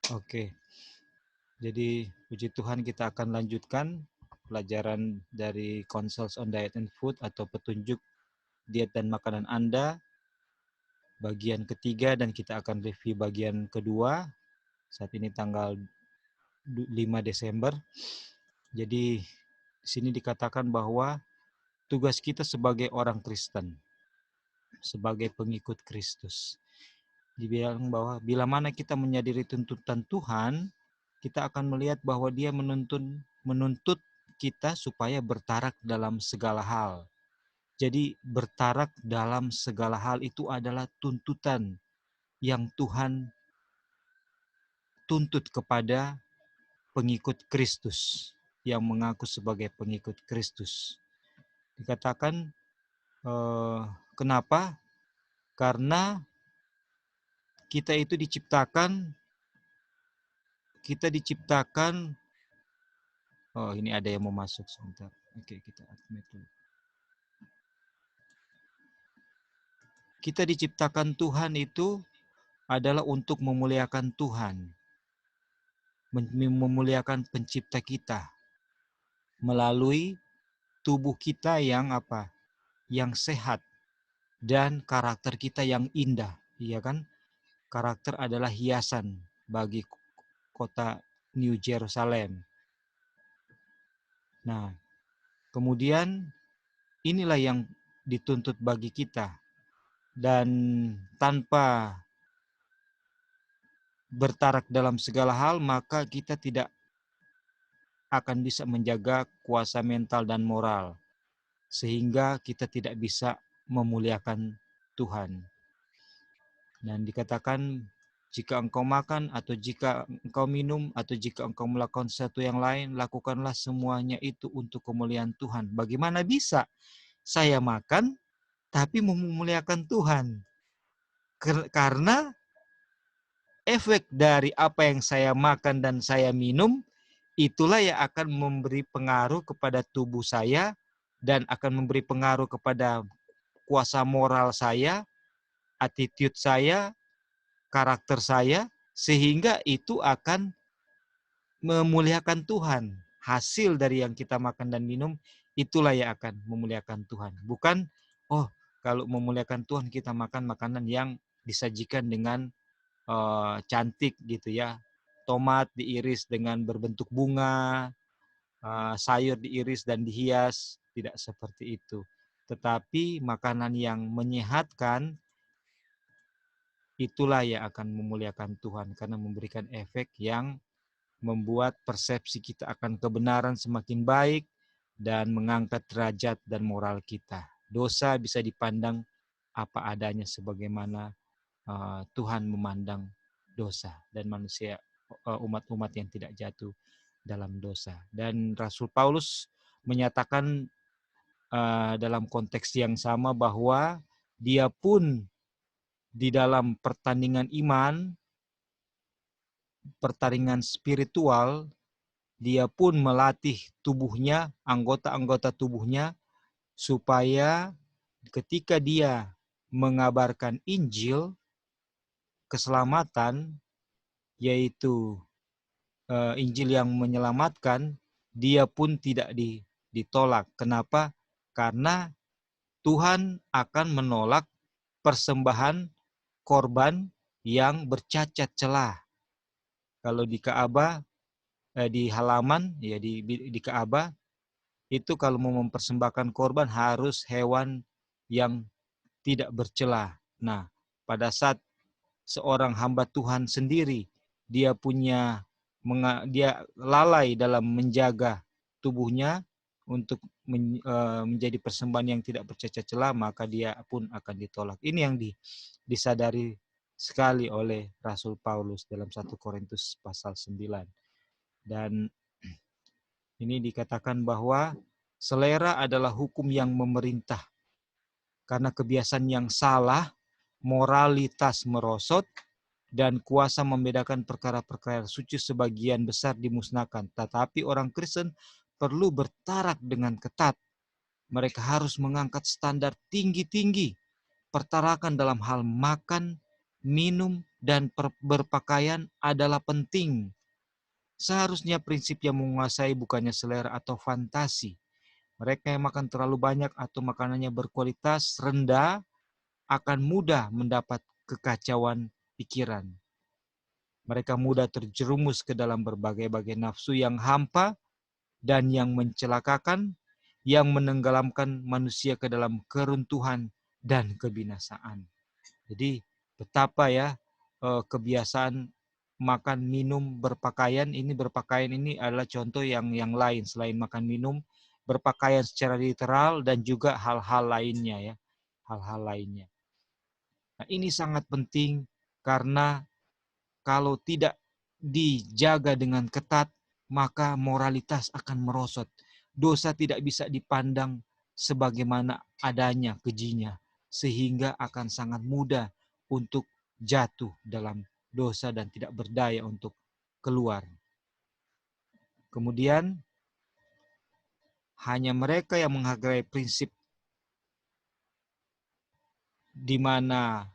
Oke, jadi puji Tuhan kita akan lanjutkan pelajaran dari Counsels on Diet and Food atau petunjuk diet dan makanan Anda bagian ketiga, dan kita akan review bagian kedua. Saat ini tanggal 5 Desember. Jadi di sini dikatakan bahwa tugas kita sebagai orang Kristen, sebagai pengikut Kristus, dibilang bahwa bila mana kita menyadari tuntutan Tuhan, kita akan melihat bahwa Dia menuntut kita supaya bertarak dalam segala hal. Jadi bertarak dalam segala hal itu adalah tuntutan yang Tuhan tuntut kepada pengikut Kristus, yang mengaku sebagai pengikut Kristus. Dikatakan kenapa? Karena kita itu diciptakan. Oh, ini ada yang mau masuk sebentar. Oke, kita admit dulu. Kita diciptakan Tuhan itu adalah untuk memuliakan Tuhan, memuliakan pencipta kita melalui tubuh kita yang apa? Yang sehat dan karakter kita yang indah, iya kan? Karakter adalah hiasan bagi kota New Jerusalem. Nah, kemudian inilah yang dituntut bagi kita, dan tanpa bertarak dalam segala hal maka kita tidak akan bisa menjaga kuasa mental dan moral, sehingga kita tidak bisa memuliakan Tuhan. Dan dikatakan jika engkau makan atau jika engkau minum atau jika engkau melakukan sesuatu yang lain, lakukanlah semuanya itu untuk kemuliaan Tuhan. Bagaimana bisa saya makan tapi memuliakan Tuhan? Karena efek dari apa yang saya makan dan saya minum, itulah yang akan memberi pengaruh kepada tubuh saya dan akan memberi pengaruh kepada kuasa moral saya, attitude saya, karakter saya, sehingga itu akan memuliakan Tuhan. Hasil dari yang kita makan dan minum, itulah yang akan memuliakan Tuhan. Bukan, oh kalau memuliakan Tuhan kita makan makanan yang disajikan dengan cantik gitu ya. Tomat diiris dengan berbentuk bunga, sayur diiris dan dihias, tidak seperti itu. Tetapi makanan yang menyehatkan, itulah yang akan memuliakan Tuhan karena memberikan efek yang membuat persepsi kita akan kebenaran semakin baik dan mengangkat derajat dan moral kita. Dosa bisa dipandang apa adanya sebagaimana Tuhan memandang dosa dan manusia, umat-umat yang tidak jatuh dalam dosa. Dan Rasul Paulus menyatakan dalam konteks yang sama bahwa dia pun di dalam pertandingan iman, pertandingan spiritual, dia pun melatih tubuhnya, anggota-anggota tubuhnya, supaya ketika dia mengabarkan Injil, keselamatan, yaitu Injil yang menyelamatkan, dia pun tidak ditolak. Kenapa? Karena Tuhan akan menolak persembahan korban yang bercacat celah. Kalau di Ka'bah, di halaman, ya di Ka'bah, itu kalau mau mempersembahkan korban harus hewan yang tidak bercelah. Nah, pada saat seorang hamba Tuhan sendiri, dia lalai dalam menjaga tubuhnya untuk menjadi persembahan yang tidak bercacat celah, maka dia pun akan ditolak. Ini yang disadari sekali oleh Rasul Paulus dalam 1 Korintus pasal 9. Dan ini dikatakan bahwa selera adalah hukum yang memerintah. Karena kebiasaan yang salah, moralitas merosot, dan kuasa membedakan perkara-perkara suci sebagian besar dimusnahkan. Tetapi orang Kristen perlu bertarak dengan ketat. Mereka harus mengangkat standar tinggi-tinggi. Pertarakan dalam hal makan, minum, dan berpakaian adalah penting. Seharusnya prinsip yang menguasai bukannya selera atau fantasi. Mereka yang makan terlalu banyak atau makanannya berkualitas rendah akan mudah mendapat kekacauan pikiran. Mereka mudah terjerumus ke dalam berbagai-bagai nafsu yang hampa dan yang mencelakakan, yang menenggelamkan manusia ke dalam keruntuhan dan kebinasaan. Jadi betapa ya kebiasaan makan, minum, berpakaian ini adalah contoh yang lain selain makan, minum, berpakaian secara literal dan juga hal-hal lainnya ya, hal-hal lainnya. Nah, ini sangat penting karena kalau tidak dijaga dengan ketat, maka moralitas akan merosot. Dosa tidak bisa dipandang sebagaimana adanya kejinya, sehingga akan sangat mudah untuk jatuh dalam dosa dan tidak berdaya untuk keluar. Kemudian, hanya mereka yang menghargai prinsip di mana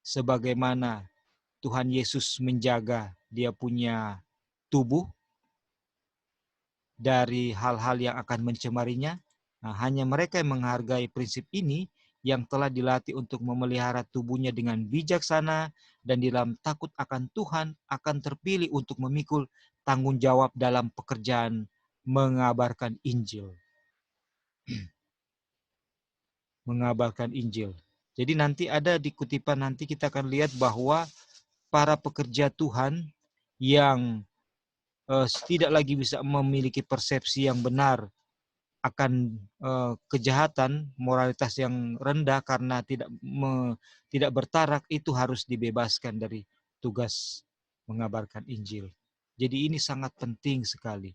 sebagaimana Tuhan Yesus menjaga dia punya tubuh dari hal-hal yang akan mencemarinya. Nah, hanya mereka yang menghargai prinsip ini yang telah dilatih untuk memelihara tubuhnya dengan bijaksana dan di dalam takut akan Tuhan akan terpilih untuk memikul tanggung jawab dalam pekerjaan mengabarkan Injil. Mengabarkan Injil. Jadi nanti ada di kutipan, nanti kita akan lihat bahwa para pekerja Tuhan yang tidak lagi bisa memiliki persepsi yang benar akan kejahatan, moralitas yang rendah karena tidak bertarak, itu harus dibebaskan dari tugas mengabarkan Injil. Jadi ini sangat penting sekali.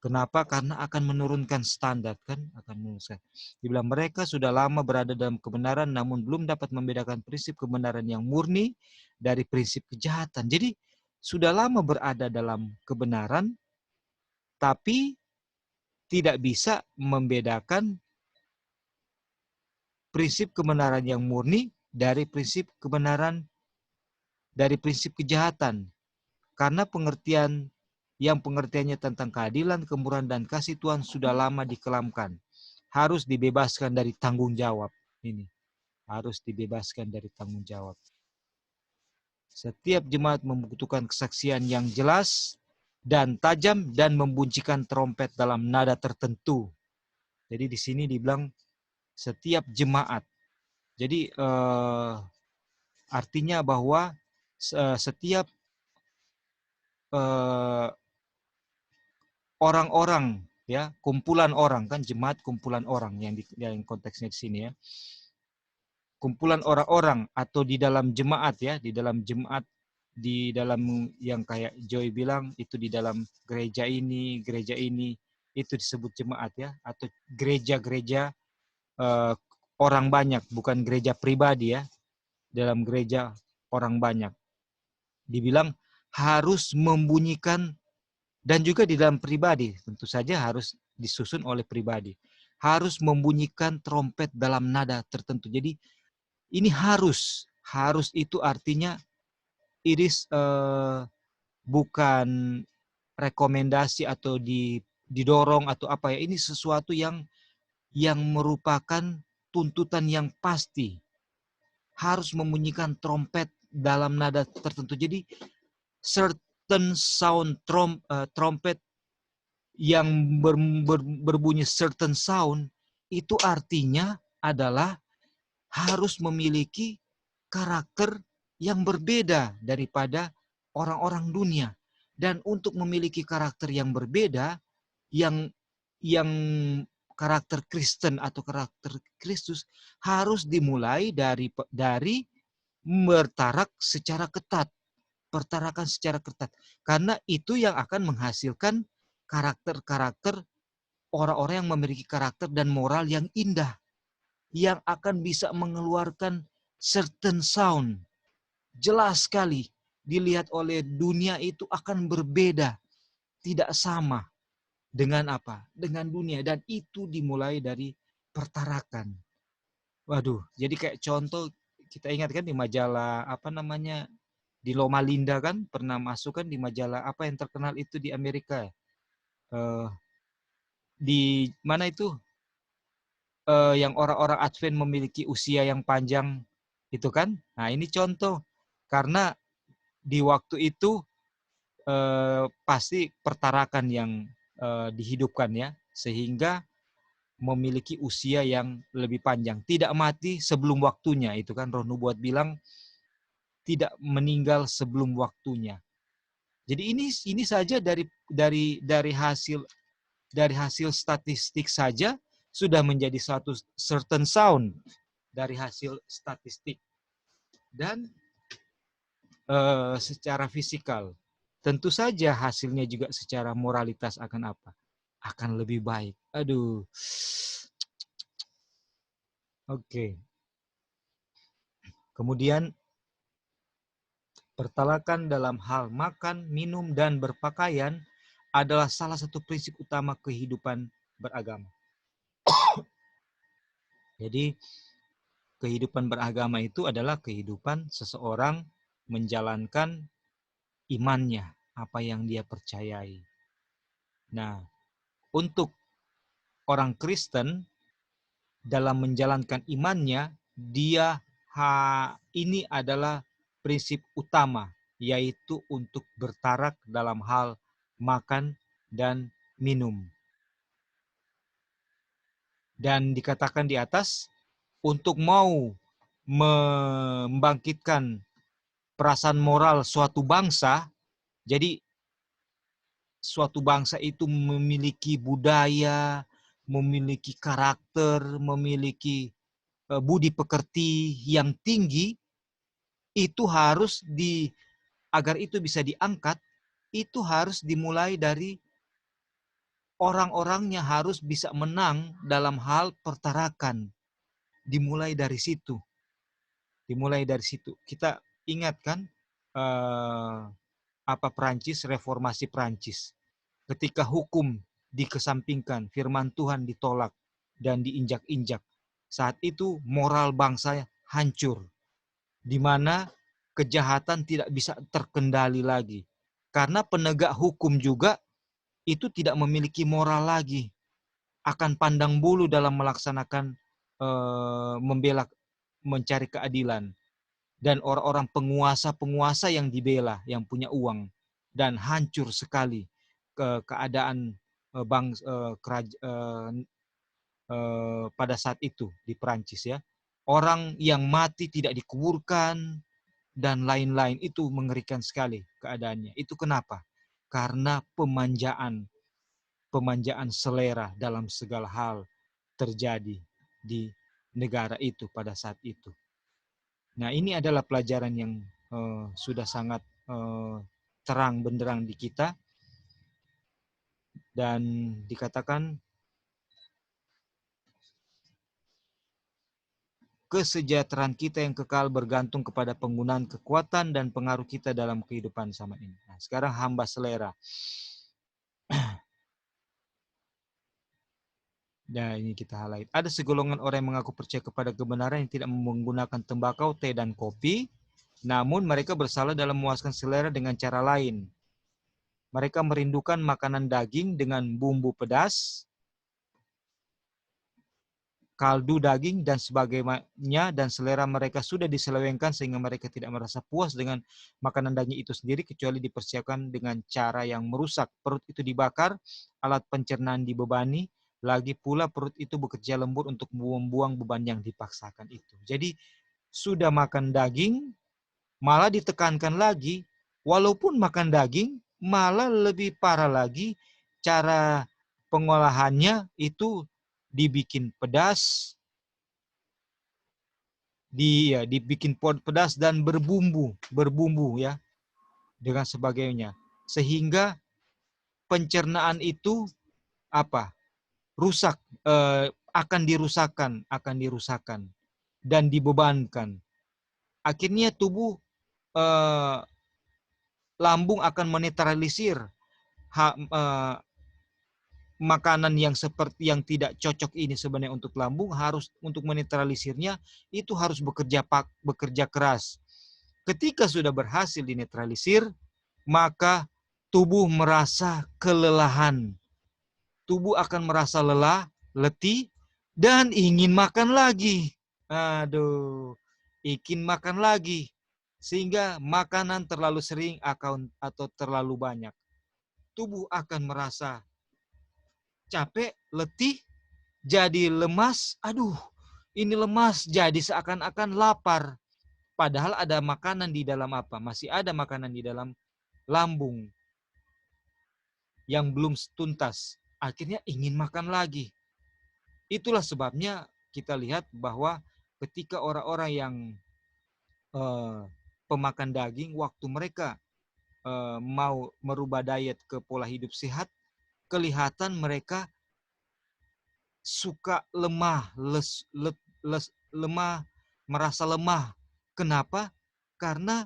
Kenapa? Karena akan menurunkan standar kan, akan menurunkan. Dibilang mereka sudah lama berada dalam kebenaran namun belum dapat membedakan prinsip kebenaran yang murni dari prinsip kejahatan. Jadi sudah lama berada dalam kebenaran tapi tidak bisa membedakan prinsip kebenaran yang murni dari prinsip kebenaran dari prinsip kejahatan. Karena pengertiannya tentang keadilan, kemurahan, dan kasih Tuhan sudah lama dikelamkan. Harus dibebaskan dari tanggung jawab. Ini harus dibebaskan dari tanggung jawab. Setiap jemaat membutuhkan kesaksian yang jelas dan tajam dan membuncikan trompet dalam nada tertentu. Jadi di sini dibilang setiap jemaat. Jadi artinya bahwa setiap orang-orang ya, kumpulan orang kan, jemaat kumpulan orang yang konteksnya di sini ya. Kumpulan orang-orang atau di dalam jemaat ya, di dalam yang kayak Joy bilang itu di dalam gereja ini itu disebut jemaat ya, atau gereja-gereja orang banyak, bukan gereja pribadi ya. Dalam gereja orang banyak. Dibilang harus membunyikan, dan juga di dalam pribadi tentu saja harus disusun oleh pribadi. Harus membunyikan trompet dalam nada tertentu. Jadi ini harus itu artinya iris bukan rekomendasi atau didorong atau apa ya. Ini sesuatu yang merupakan tuntutan yang pasti. Harus membunyikan trompet dalam nada tertentu. Jadi certain sound trompet yang berbunyi certain sound itu artinya adalah harus memiliki karakter yang berbeda daripada orang-orang dunia. Dan untuk memiliki karakter yang berbeda, yang karakter Kristen atau karakter Kristus, harus dimulai dari bertarak secara ketat. Pertarakan secara ketat. Karena itu yang akan menghasilkan karakter-karakter orang-orang yang memiliki karakter dan moral yang indah. Yang akan bisa mengeluarkan certain sound. Jelas sekali dilihat oleh dunia itu akan berbeda. Tidak sama dengan apa? Dengan dunia. Dan itu dimulai dari pertarakan. Waduh, jadi kayak contoh kita ingat kan di majalah apa namanya, di Loma Linda kan pernah masuk kan di majalah apa yang terkenal itu di Amerika, eh, di mana itu, yang orang-orang Advent memiliki usia yang panjang itu kan. Nah ini contoh, karena di waktu itu pasti pertarakan yang dihidupkan ya, sehingga memiliki usia yang lebih panjang, tidak mati sebelum waktunya. Itu kan Roh Nubuat bilang tidak meninggal sebelum waktunya. Jadi ini saja dari hasil statistik saja sudah menjadi suatu certain sound dari hasil statistik. Dan secara fisikal tentu saja hasilnya juga secara moralitas akan apa? Akan lebih baik. Aduh. Oke. Kemudian pertalakan dalam hal makan, minum, dan berpakaian adalah salah satu prinsip utama kehidupan beragama. Jadi kehidupan beragama itu adalah kehidupan seseorang menjalankan imannya, apa yang dia percayai. Nah, untuk orang Kristen dalam menjalankan imannya, ini adalah prinsip utama, yaitu untuk bertarak dalam hal makan dan minum. Dan dikatakan di atas, untuk mau membangkitkan perasaan moral suatu bangsa, jadi suatu bangsa itu memiliki budaya, memiliki karakter, memiliki budi pekerti yang tinggi, itu harus agar itu bisa diangkat, itu harus dimulai dari orang-orangnya harus bisa menang dalam hal pertarakan. Dimulai dari situ. Dimulai dari situ. Kita ingat kan apa Prancis, reformasi Prancis. Ketika hukum dikesampingkan, firman Tuhan ditolak dan diinjak-injak. Saat itu moral bangsa hancur, di mana kejahatan tidak bisa terkendali lagi. Karena penegak hukum juga itu tidak memiliki moral lagi, akan pandang bulu dalam melaksanakan membela, mencari keadilan. Dan orang-orang penguasa-penguasa yang dibela, yang punya uang, dan hancur sekali keadaan pada saat itu di Prancis ya. Orang yang mati tidak dikuburkan dan lain-lain, itu mengerikan sekali keadaannya. Itu kenapa? Karena pemanjaan selera dalam segala hal terjadi di negara itu pada saat itu. Nah, ini adalah pelajaran yang sudah sangat terang benderang di kita, dan dikatakan kesejahteraan kita yang kekal bergantung kepada penggunaan kekuatan dan pengaruh kita dalam kehidupan sama ini. Nah, sekarang hamba selera. Nah, ini kita highlight. Ada segolongan orang yang mengaku percaya kepada kebenaran yang tidak menggunakan tembakau, teh, dan kopi. Namun mereka bersalah dalam memuaskan selera dengan cara lain. Mereka merindukan makanan daging dengan bumbu pedas, kaldu daging, dan sebagainya, dan selera mereka sudah diselewengkan sehingga mereka tidak merasa puas dengan makanan daging itu sendiri kecuali dipersiapkan dengan cara yang merusak. Perut itu dibakar, alat pencernaan dibebani, lagi pula perut itu bekerja lembut untuk membuang beban yang dipaksakan itu. Jadi sudah makan daging, malah ditekankan lagi, walaupun makan daging, malah lebih parah lagi, cara pengolahannya itu dibikin pedas, dibikin pedas dan berbumbu ya, dengan sebagainya. Sehingga pencernaan itu apa? Rusak, akan dirusakkan dan dibebankan. Akhirnya tubuh, lambung akan menetralisir makanan yang seperti yang tidak cocok ini sebenarnya untuk lambung, harus untuk menetralisirnya itu harus bekerja keras. Ketika sudah berhasil dinetralisir, maka tubuh merasa kelelahan. Tubuh akan merasa lelah, letih, dan ingin makan lagi. Aduh, ingin makan lagi. Sehingga makanan terlalu sering atau terlalu banyak. Tubuh akan merasa capek, letih, jadi lemas. Aduh, ini lemas, jadi seakan-akan lapar. Padahal ada makanan di dalam apa? Masih ada makanan di dalam lambung yang belum tuntas. Akhirnya ingin makan lagi. Itulah sebabnya kita lihat bahwa ketika orang-orang yang pemakan daging, waktu mereka mau merubah diet ke pola hidup sehat, kelihatan mereka suka lemah, lemah, merasa lemah. Kenapa? Karena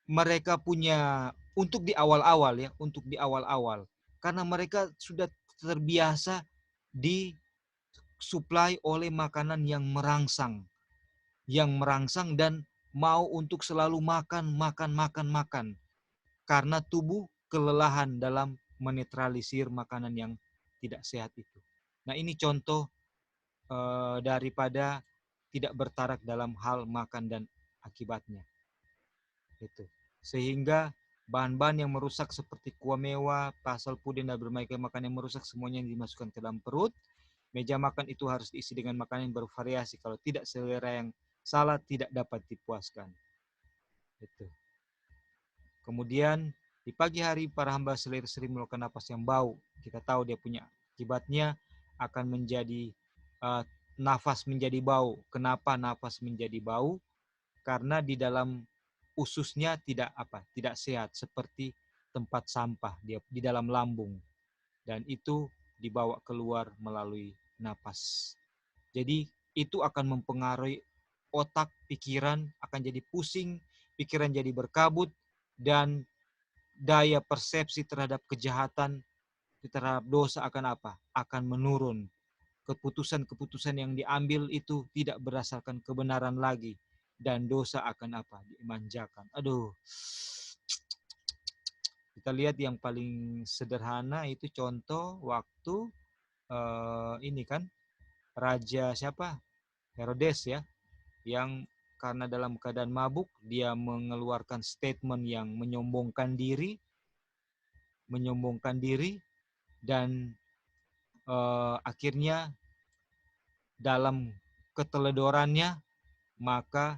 mereka punya untuk di awal-awal ya, untuk di awal-awal. Karena mereka sudah terbiasa disuplai oleh makanan yang merangsang dan mau untuk selalu makan. Karena tubuh kelelahan dalam menetralisir makanan yang tidak sehat itu. Nah, ini contoh daripada tidak bertarak dalam hal makan dan akibatnya. Itu. Sehingga bahan-bahan yang merusak seperti kuah mewah, pasal puding dan berbagai makanan yang merusak semuanya yang dimasukkan ke dalam perut. Meja makan itu harus diisi dengan makanan yang bervariasi. Kalau tidak, selera yang salah tidak dapat dipuaskan. Itu. Kemudian di pagi hari para hamba sering melakukan napas yang bau. Kita tahu dia punya akibatnya akan menjadi nafas menjadi bau. Kenapa nafas menjadi bau? Karena di dalam ususnya tidak sehat seperti tempat sampah di dalam lambung, dan itu dibawa keluar melalui napas. Jadi itu akan mempengaruhi otak, pikiran akan jadi pusing, pikiran jadi berkabut, dan daya persepsi terhadap kejahatan, terhadap dosa akan akan menurun. Keputusan-keputusan yang diambil itu tidak berdasarkan kebenaran lagi, dan dosa akan dimanjakan. Aduh, kita lihat yang paling sederhana itu contoh waktu ini kan Raja siapa? Herodes ya, yang karena dalam keadaan mabuk dia mengeluarkan statement yang menyombongkan diri, dan akhirnya dalam keteledorannya maka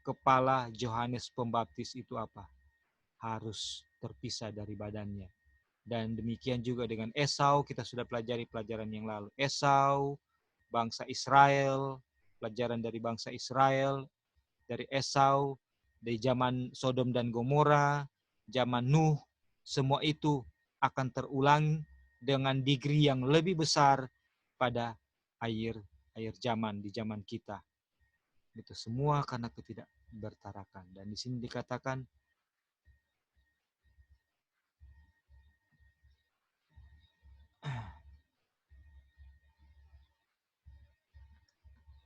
kepala Yohanes Pembaptis itu harus terpisah dari badannya. Dan demikian juga dengan Esau, kita sudah pelajari pelajaran yang lalu. Esau, bangsa Israel, pelajaran dari bangsa Israel, dari Esau, dari zaman Sodom dan Gomora, zaman Nuh, semua itu akan terulang dengan degree yang lebih besar pada akhir zaman, di zaman kita. Itu semua karena ketidakbertarakan. Dan di sini dikatakan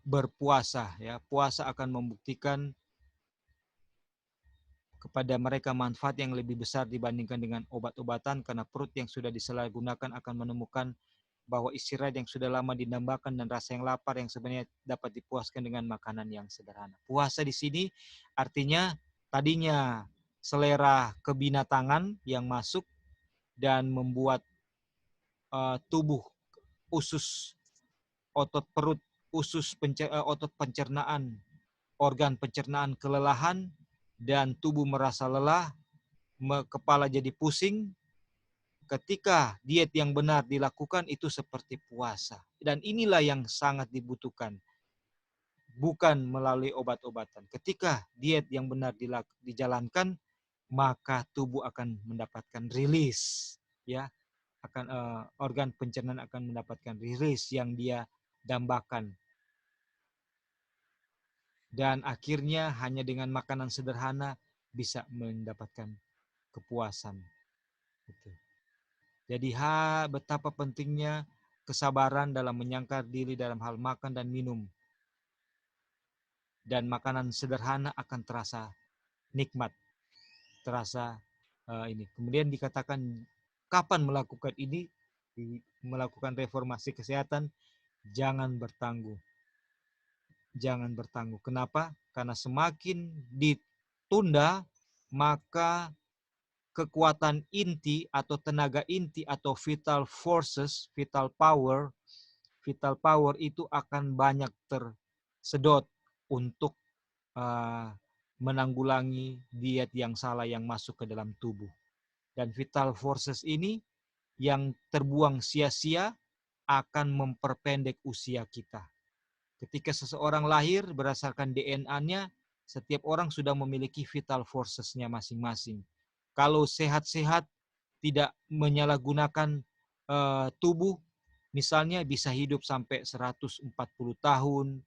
berpuasa ya. Puasa akan membuktikan kepada mereka manfaat yang lebih besar dibandingkan dengan obat-obatan, karena perut yang sudah disalahgunakan akan menemukan bahwa istirahat yang sudah lama dinambakan dan rasa yang lapar yang sebenarnya dapat dipuaskan dengan makanan yang sederhana. Puasa di sini artinya tadinya selera kebinatangan yang masuk dan membuat tubuh, usus, otot perut, otot pencernaan, organ pencernaan kelelahan, dan tubuh merasa lelah, kepala jadi pusing. Ketika diet yang benar dilakukan itu seperti puasa. Dan inilah yang sangat dibutuhkan. Bukan melalui obat-obatan. Ketika diet yang benar dijalankan, maka tubuh akan mendapatkan rilis, ya, akan organ pencernaan akan mendapatkan rilis yang dia dambakan, dan akhirnya hanya dengan makanan sederhana bisa mendapatkan kepuasan. Gitu. Jadi betapa pentingnya kesabaran dalam menyangkar diri dalam hal makan dan minum. Dan makanan sederhana akan terasa nikmat, terasa ini. Kemudian dikatakan kapan melakukan ini, melakukan reformasi kesehatan, jangan bertangguh. Jangan bertangguh. Kenapa? Karena semakin ditunda, maka kekuatan inti atau tenaga inti atau vital forces, vital power itu akan banyak tersedot untuk menanggulangi diet yang salah yang masuk ke dalam tubuh. Dan vital forces ini yang terbuang sia-sia akan memperpendek usia kita. Ketika seseorang lahir berdasarkan DNA-nya, setiap orang sudah memiliki vital forces-nya masing-masing. Kalau sehat-sehat, tidak menyalahgunakan tubuh, misalnya bisa hidup sampai 140 tahun,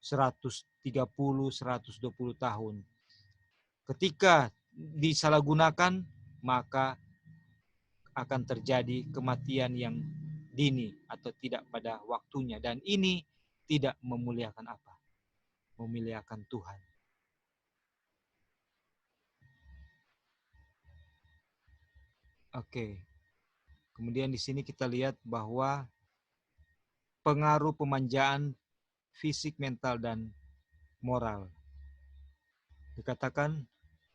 130, 120 tahun. Ketika disalahgunakan, maka akan terjadi kematian yang dini atau tidak pada waktunya. Dan ini tidak memuliakan apa? Memuliakan Tuhan. Oke. Kemudian di sini kita lihat bahwa pengaruh pemanjaan fisik, mental, dan moral. Dikatakan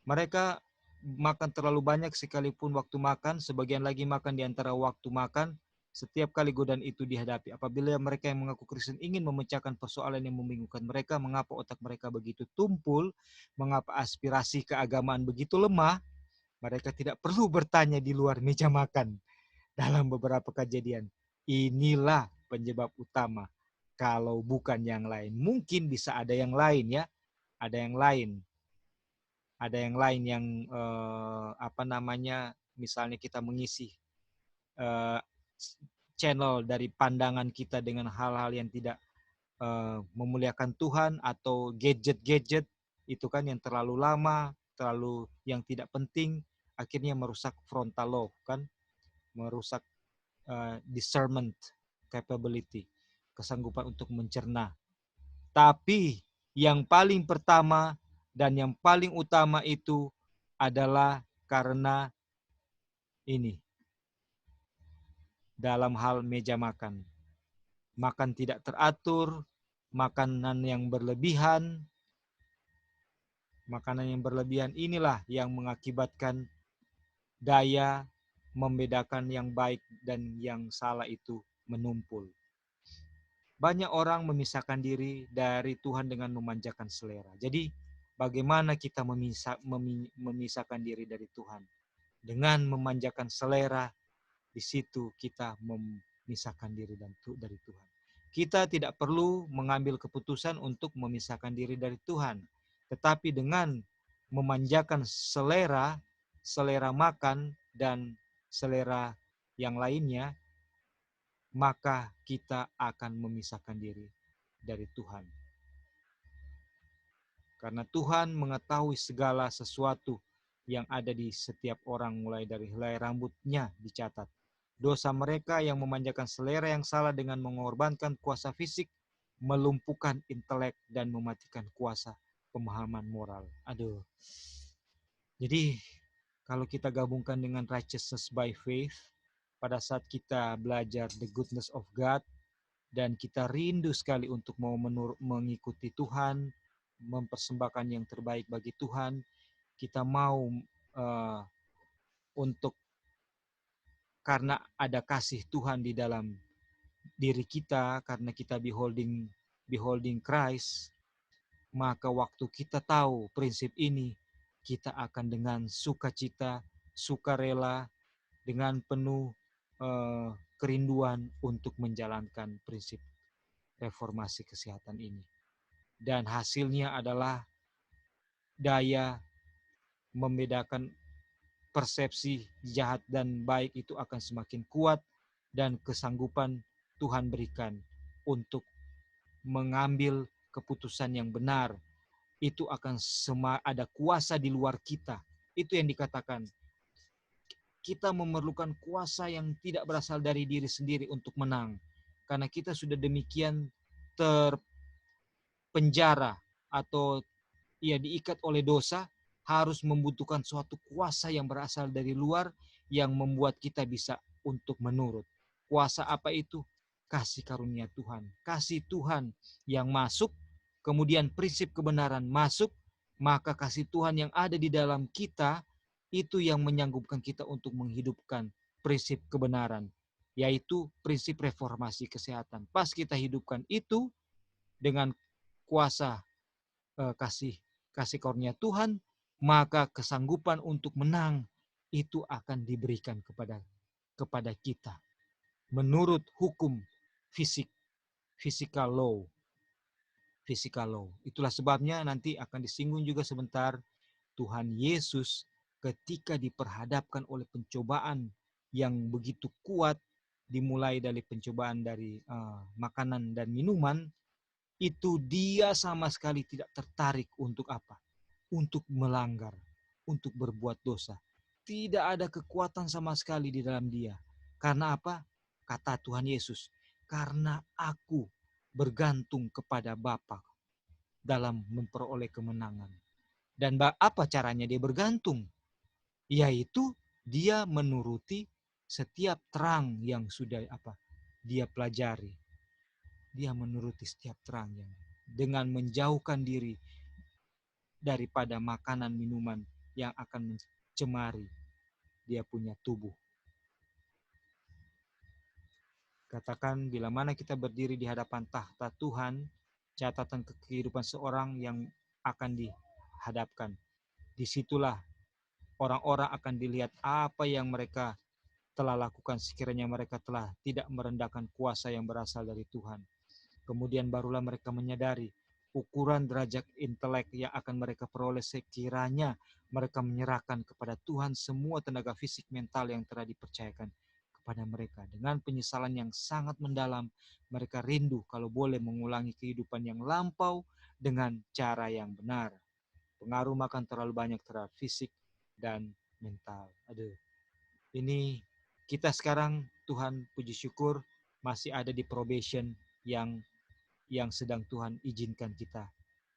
mereka makan terlalu banyak sekalipun waktu makan, sebagian lagi makan di antara waktu makan, setiap kali godaan itu dihadapi. Apabila mereka yang mengaku Kristen ingin memecahkan persoalan yang membingungkan mereka, mengapa otak mereka begitu tumpul, mengapa aspirasi keagamaan begitu lemah, mereka tidak perlu bertanya di luar meja makan. Dalam beberapa kejadian, inilah penyebab utama. Kalau bukan yang lain, mungkin bisa ada yang lain ya, ada yang lain. Ada yang lain yang misalnya kita mengisi channel dari pandangan kita dengan hal-hal yang tidak memuliakan Tuhan, atau gadget-gadget itu kan yang terlalu lama, terlalu yang tidak penting, akhirnya merusak frontal lobe kan, merusak discernment capability, kesanggupan untuk mencerna. Tapi yang paling pertama dan yang paling utama itu adalah karena ini, dalam hal meja makan. Makan tidak teratur, makanan yang berlebihan inilah yang mengakibatkan daya membedakan yang baik dan yang salah itu menumpul. Banyak orang memisahkan diri dari Tuhan dengan memanjakan selera. Jadi bagaimana kita memisahkan diri dari Tuhan? Dengan memanjakan selera, di situ kita memisahkan diri dari Tuhan. Kita tidak perlu mengambil keputusan untuk memisahkan diri dari Tuhan. Tetapi dengan memanjakan selera makan dan selera yang lainnya, maka kita akan memisahkan diri dari Tuhan. Karena Tuhan mengetahui segala sesuatu yang ada di setiap orang, mulai dari helai rambutnya dicatat. Dosa mereka yang memanjakan selera yang salah dengan mengorbankan kuasa fisik, melumpuhkan intelek, dan mematikan kuasa pemahaman moral. Aduh. Jadi kalau kita gabungkan dengan righteousness by faith, pada saat kita belajar the goodness of God, dan kita rindu sekali untuk mau mengikuti Tuhan, mempersembahkan yang terbaik bagi Tuhan, kita mau untuk, karena ada kasih Tuhan di dalam diri kita, karena kita beholding Christ, maka waktu kita tahu prinsip ini, kita akan dengan sukacita, sukarela, dengan penuh kerinduan untuk menjalankan prinsip reformasi kesehatan ini. Dan hasilnya adalah daya membedakan persepsi jahat dan baik itu akan semakin kuat, dan kesanggupan Tuhan berikan untuk mengambil keputusan yang benar. Itu akan ada kuasa di luar kita. Itu yang dikatakan kita memerlukan kuasa yang tidak berasal dari diri sendiri untuk menang. Karena kita sudah demikian terpenjara atau diikat oleh dosa, harus membutuhkan suatu kuasa yang berasal dari luar yang membuat kita bisa untuk menurut. Kuasa apa itu? Kasih karunia Tuhan. Kasih Tuhan yang masuk, kemudian prinsip kebenaran masuk, maka kasih Tuhan yang ada di dalam kita itu yang menyanggupkan kita untuk menghidupkan prinsip kebenaran, yaitu prinsip reformasi kesehatan. Pas kita hidupkan itu dengan kuasa kasih karunia Tuhan, maka kesanggupan untuk menang itu akan diberikan kepada kita menurut hukum fisik, physical law. Itulah sebabnya nanti akan disinggung juga sebentar, Tuhan Yesus ketika diperhadapkan oleh pencobaan yang begitu kuat, dimulai dari pencobaan dari makanan dan minuman, itu dia sama sekali tidak tertarik untuk apa? Untuk melanggar, untuk berbuat dosa. Tidak ada kekuatan sama sekali di dalam dia. Karena apa? Kata Tuhan Yesus, karena aku bergantung kepada Bapa dalam memperoleh kemenangan. Dan apa caranya dia bergantung? Yaitu dia menuruti setiap terang yang sudah dia pelajari. Dia menuruti setiap terang yang dengan menjauhkan diri daripada makanan minuman yang akan mencemari dia punya tubuh. Katakan bila mana kita berdiri di hadapan tahta Tuhan, catatan kehidupan seorang yang akan dihadapkan. Disitulah orang-orang akan dilihat apa yang mereka telah lakukan sekiranya mereka telah tidak merendahkan kuasa yang berasal dari Tuhan. Kemudian barulah mereka menyadari ukuran derajat intelek yang akan mereka peroleh sekiranya mereka menyerahkan kepada Tuhan semua tenaga fisik mental yang telah dipercayakan kepada mereka. Dengan penyesalan yang sangat mendalam, mereka rindu kalau boleh mengulangi kehidupan yang lampau dengan cara yang benar. Pengaruh makan terlalu banyak terhadap fisik dan mental. Aduh, ini kita sekarang Tuhan puji syukur masih ada di probation yang sedang Tuhan izinkan kita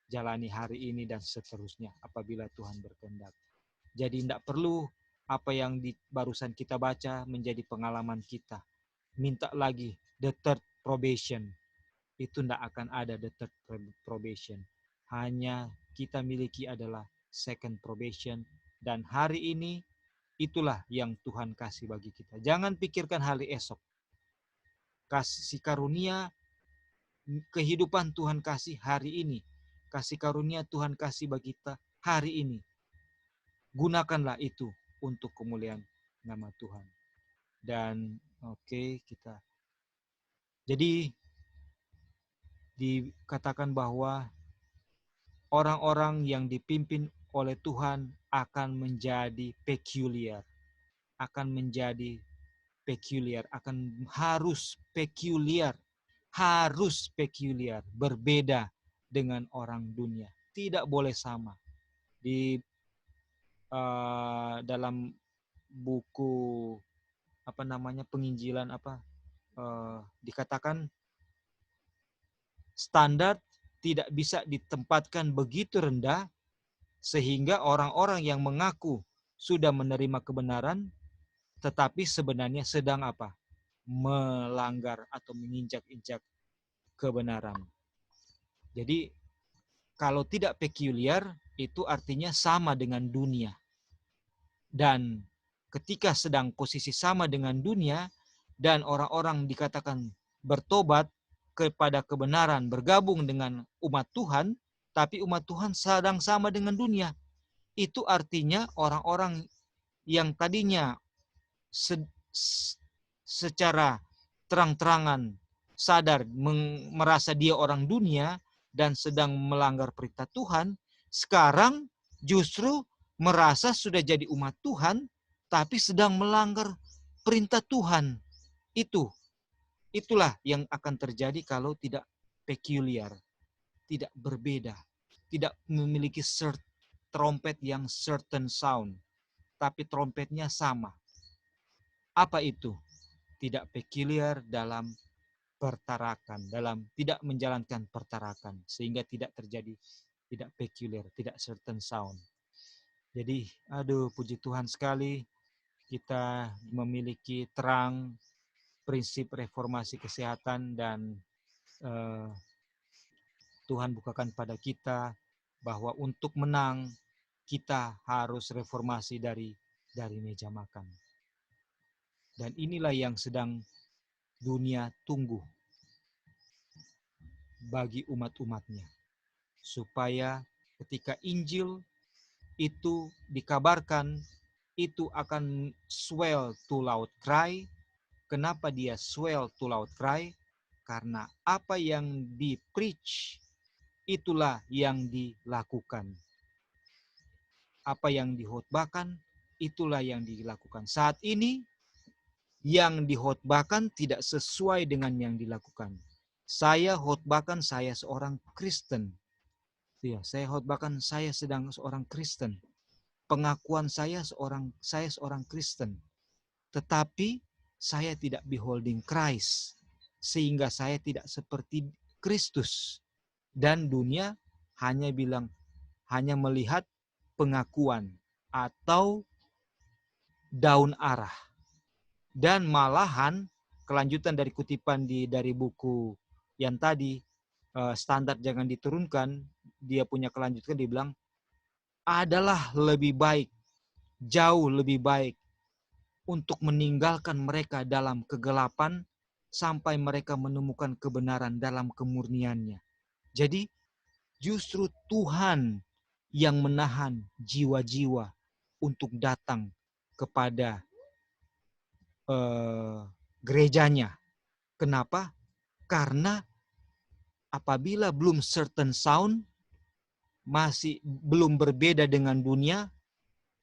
jalani hari ini dan seterusnya apabila Tuhan berkehendak. Jadi tidak perlu apa yang barusan kita baca menjadi pengalaman kita. Minta lagi the third probation. Itu tidak akan ada the third probation. Hanya kita miliki adalah second probation. Dan hari ini itulah yang Tuhan kasih bagi kita. Jangan pikirkan hari esok. Kasih karunia kehidupan Tuhan kasih hari ini. Kasih karunia Tuhan kasih bagi kita hari ini. Gunakanlah itu untuk kemuliaan nama Tuhan. Dan kita. Jadi dikatakan bahwa orang-orang yang dipimpin oleh Tuhan akan menjadi peculiar. Akan menjadi peculiar. Harus peculiar, berbeda dengan orang dunia. Tidak boleh sama. Di dalam buku penginjilan dikatakan standar tidak bisa ditempatkan begitu rendah sehingga orang-orang yang mengaku sudah menerima kebenaran tetapi sebenarnya sedang melanggar atau menginjak-injak kebenaran. Jadi kalau tidak peculiar itu artinya sama dengan dunia. Dan ketika sedang posisi sama dengan dunia dan orang-orang dikatakan bertobat kepada kebenaran, bergabung dengan umat Tuhan, tapi umat Tuhan sedang sama dengan dunia. Itu artinya orang-orang yang tadinya secara terang-terangan sadar merasa dia orang dunia dan sedang melanggar perintah Tuhan, sekarang justru merasa sudah jadi umat Tuhan tapi sedang melanggar perintah Tuhan. Itulah yang akan terjadi kalau tidak peculiar, tidak berbeda, tidak memiliki trompet yang certain sound, tapi trompetnya sama. Apa itu? Tidak peculiar dalam pertarakan, dalam tidak menjalankan pertarakan, sehingga tidak terjadi tidak peculiar, tidak certain sound. Jadi, aduh, puji Tuhan sekali kita memiliki terang prinsip reformasi kesehatan, dan eh, Tuhan bukakan pada kita bahwa untuk menang kita harus reformasi dari meja makan. Dan inilah yang sedang dunia tunggu bagi umat-umatnya. Supaya ketika Injil itu dikabarkan, itu akan swell to loud cry. Kenapa dia swell to loud cry? Karena apa yang di-preach, itulah yang dilakukan. Apa yang dihotbahkan, itulah yang dilakukan. Saat ini, yang dihotbahkan tidak sesuai dengan yang dilakukan. Saya khotbahkan saya seorang Kristen. Ya, saya khotbahkan saya sedang seorang Kristen. Pengakuan saya seorang Kristen. Tetapi saya tidak beholding Christ, sehingga saya tidak seperti Kristus. Dan dunia hanya melihat pengakuan atau daun arah. Dan malahan kelanjutan dari kutipan dari buku yang tadi, standar jangan diturunkan, dia punya kelanjutan, dia bilang adalah lebih baik, jauh lebih baik untuk meninggalkan mereka dalam kegelapan sampai mereka menemukan kebenaran dalam kemurniannya. Jadi justru Tuhan yang menahan jiwa-jiwa untuk datang kepada gerejanya. Kenapa? Karena apabila belum certain sound, masih belum berbeda dengan dunia,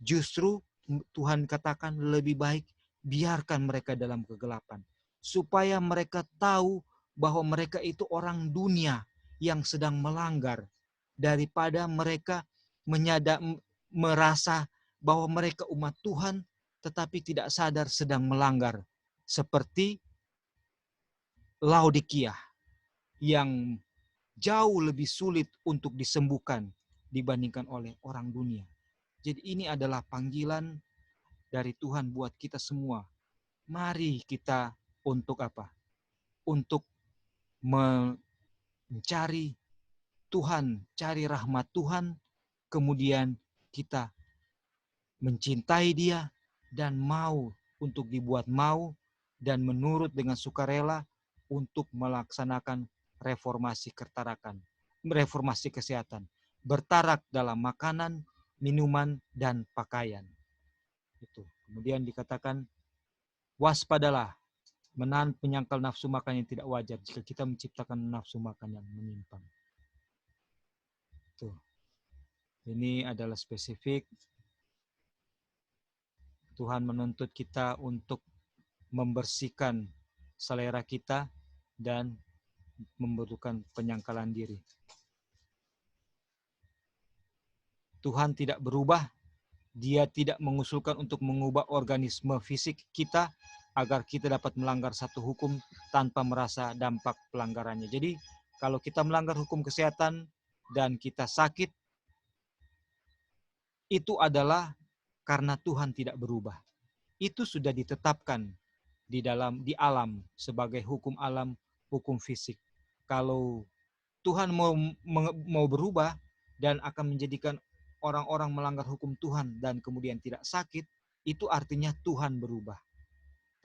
justru Tuhan katakan lebih baik biarkan mereka dalam kegelapan. Supaya mereka tahu bahwa mereka itu orang dunia yang sedang melanggar. Daripada mereka merasa bahwa mereka umat Tuhan tetapi tidak sadar sedang melanggar. Seperti Laodikia yang jauh lebih sulit untuk disembuhkan dibandingkan oleh orang dunia. Jadi ini adalah panggilan dari Tuhan buat kita semua. Mari kita untuk apa? Untuk mencari Tuhan, cari rahmat Tuhan, kemudian kita mencintai Dia dan mau untuk dibuat mau dan menurut dengan sukarela untuk melaksanakan reformasi ketarakan, reformasi kesehatan, bertarak dalam makanan, minuman, dan pakaian. Itu. Kemudian dikatakan waspadalah menahan penyangkal nafsu makan yang tidak wajar jika kita menciptakan nafsu makan yang menyimpang. Tuh. Ini adalah spesifik. Tuhan menuntut kita untuk membersihkan selera kita dan membutuhkan penyangkalan diri. Tuhan tidak berubah. Dia tidak mengusulkan untuk mengubah organisme fisik kita agar kita dapat melanggar satu hukum tanpa merasa dampak pelanggarannya. Jadi kalau kita melanggar hukum kesehatan dan kita sakit, itu adalah karena Tuhan tidak berubah. Itu sudah ditetapkan di alam sebagai hukum alam, hukum fisik. Kalau Tuhan mau berubah dan akan menjadikan orang-orang melanggar hukum Tuhan dan kemudian tidak sakit, itu artinya Tuhan berubah.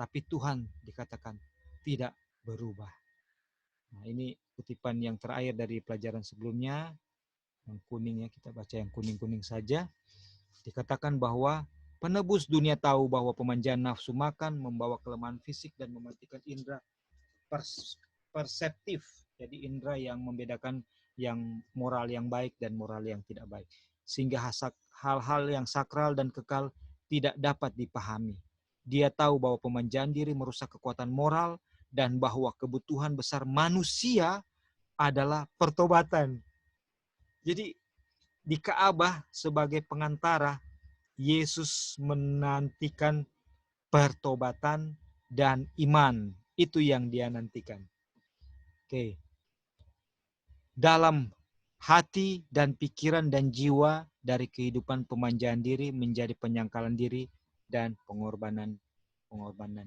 Tapi Tuhan dikatakan tidak berubah. Nah, ini kutipan yang terakhir dari pelajaran sebelumnya. Yang kuning ya, kita baca yang kuning-kuning saja. Dikatakan bahwa penebus dunia tahu bahwa pemanjaan nafsu makan membawa kelemahan fisik dan mematikan indera perseptif. Jadi indera yang membedakan yang moral yang baik dan moral yang tidak baik. Sehingga hal-hal yang sakral dan kekal tidak dapat dipahami. Dia tahu bahwa pemanjaan diri merusak kekuatan moral dan bahwa kebutuhan besar manusia adalah pertobatan. Jadi di Ka'bah sebagai pengantara, Yesus menantikan pertobatan, dan iman. Itu yang dia nantikan. Oke. Dalam hati dan pikiran dan jiwa, dari kehidupan pemanjaan diri menjadi penyangkalan diri dan pengorbanan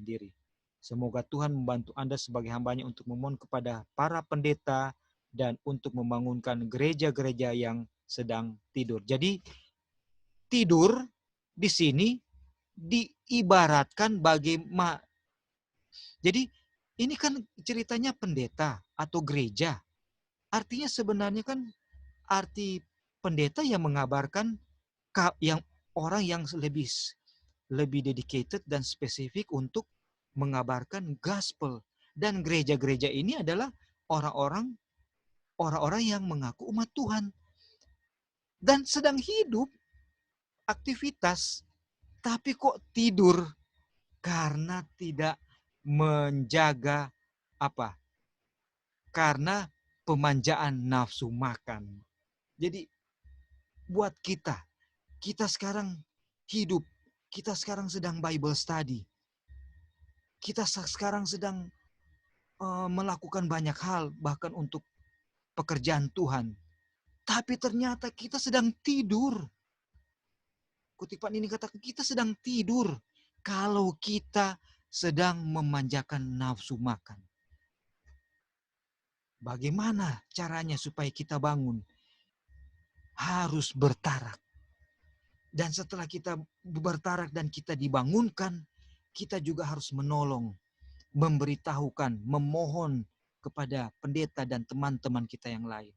diri. Semoga Tuhan membantu Anda sebagai hambanya untuk memohon kepada para pendeta dan untuk membangunkan gereja-gereja yang sedang tidur. Jadi tidur di sini diibaratkan bagaimana. Jadi ini kan ceritanya pendeta atau gereja. Artinya sebenarnya kan arti pendeta yang mengabarkan yang orang yang lebih dedicated dan spesifik untuk mengabarkan gospel. Dan gereja-gereja ini adalah orang-orang yang mengaku umat Tuhan dan sedang hidup aktivitas, tapi kok tidur karena tidak menjaga apa? Karena pemanjaan nafsu makan. Jadi buat kita sekarang hidup, kita sekarang sedang Bible study, kita sekarang sedang melakukan banyak hal, bahkan untuk pekerjaan Tuhan. Tapi ternyata kita sedang tidur. Kutipan ini katakan kita sedang tidur kalau kita sedang memanjakan nafsu makan. Bagaimana caranya supaya kita bangun? Harus bertarak. Dan setelah kita bertarak dan kita dibangunkan, kita juga harus menolong, memberitahukan, memohon kepada pendeta dan teman-teman kita yang lain.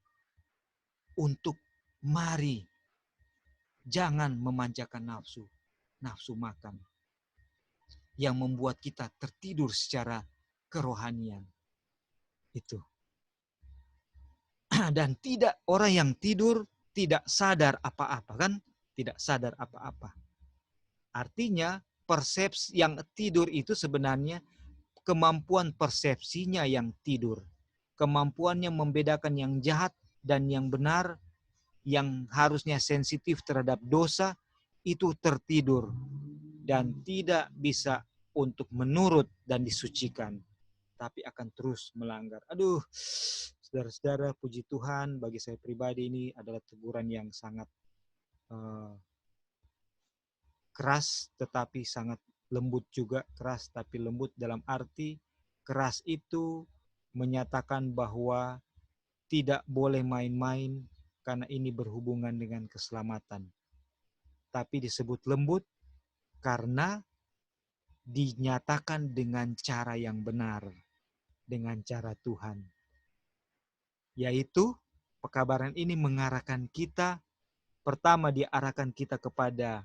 Untuk mari jangan memanjakan nafsu makan yang membuat kita tertidur secara kerohanian. Itu. Dan tidak, orang yang tidur tidak sadar apa-apa kan? Tidak sadar apa-apa. Artinya persepsi yang tidur itu sebenarnya kemampuan persepsinya yang tidur. Kemampuannya membedakan yang jahat dan yang benar, yang harusnya sensitif terhadap dosa, itu tertidur dan tidak bisa untuk menurut dan disucikan, tapi akan terus melanggar. Aduh, saudara-saudara, puji Tuhan, bagi saya pribadi ini adalah teguran yang sangat keras, tetapi sangat lembut juga. Keras tapi lembut dalam arti keras itu menyatakan bahwa tidak boleh main-main karena ini berhubungan dengan keselamatan. Tapi disebut lembut karena dinyatakan dengan cara yang benar, dengan cara Tuhan. Yaitu pekabaran ini mengarahkan kita, pertama diarahkan kita kepada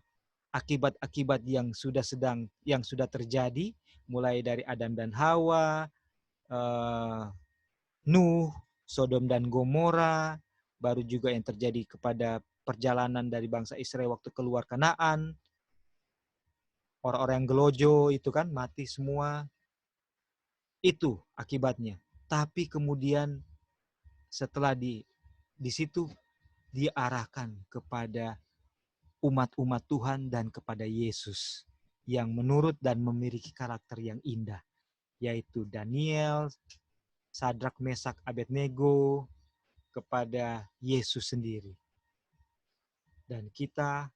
akibat-akibat yang sudah terjadi, mulai dari Adam dan Hawa, Nuh, Sodom dan Gomora, baru juga yang terjadi kepada perjalanan dari bangsa Israel waktu keluar Kanaan, orang-orang yang gelojo itu kan mati semua, itu akibatnya. Tapi kemudian setelah di situ diarahkan kepada umat-umat Tuhan dan kepada Yesus yang menurut dan memiliki karakter yang indah, yaitu Daniel, Sadrak, Mesak, Abednego, kepada Yesus sendiri. Dan kita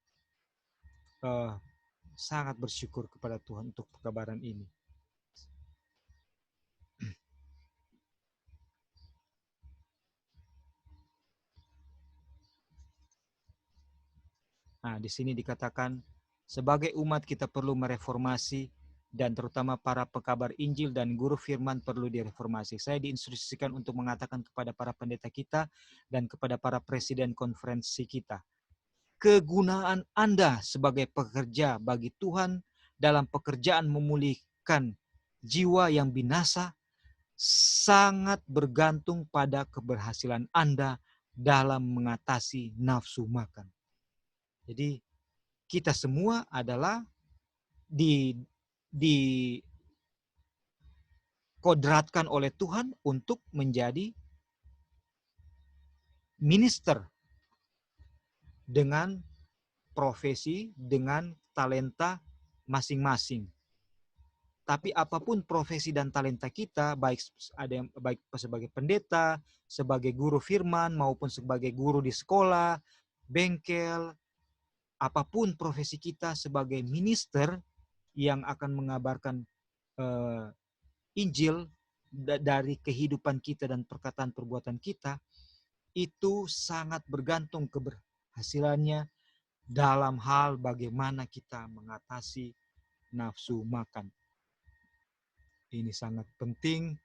sangat bersyukur kepada Tuhan untuk pekabaran ini. Nah, di sini dikatakan sebagai umat kita perlu mereformasi, dan terutama para pekabar Injil dan guru firman perlu direformasi. Saya diinstruksikan untuk mengatakan kepada para pendeta kita dan kepada para presiden konferensi kita, kegunaan Anda sebagai pekerja bagi Tuhan dalam pekerjaan memulihkan jiwa yang binasa sangat bergantung pada keberhasilan Anda dalam mengatasi nafsu makan. Jadi kita semua adalah dikodratkan oleh Tuhan untuk menjadi minister dengan profesi, dengan talenta masing-masing. Tapi apapun profesi dan talenta kita, baik sebagai pendeta, sebagai guru firman, maupun sebagai guru di sekolah, bengkel, apapun profesi kita sebagai minister yang akan mengabarkan Injil dari kehidupan kita dan perkataan perbuatan kita, itu sangat bergantung keberhasilannya dalam hal bagaimana kita mengatasi nafsu makan. Ini sangat penting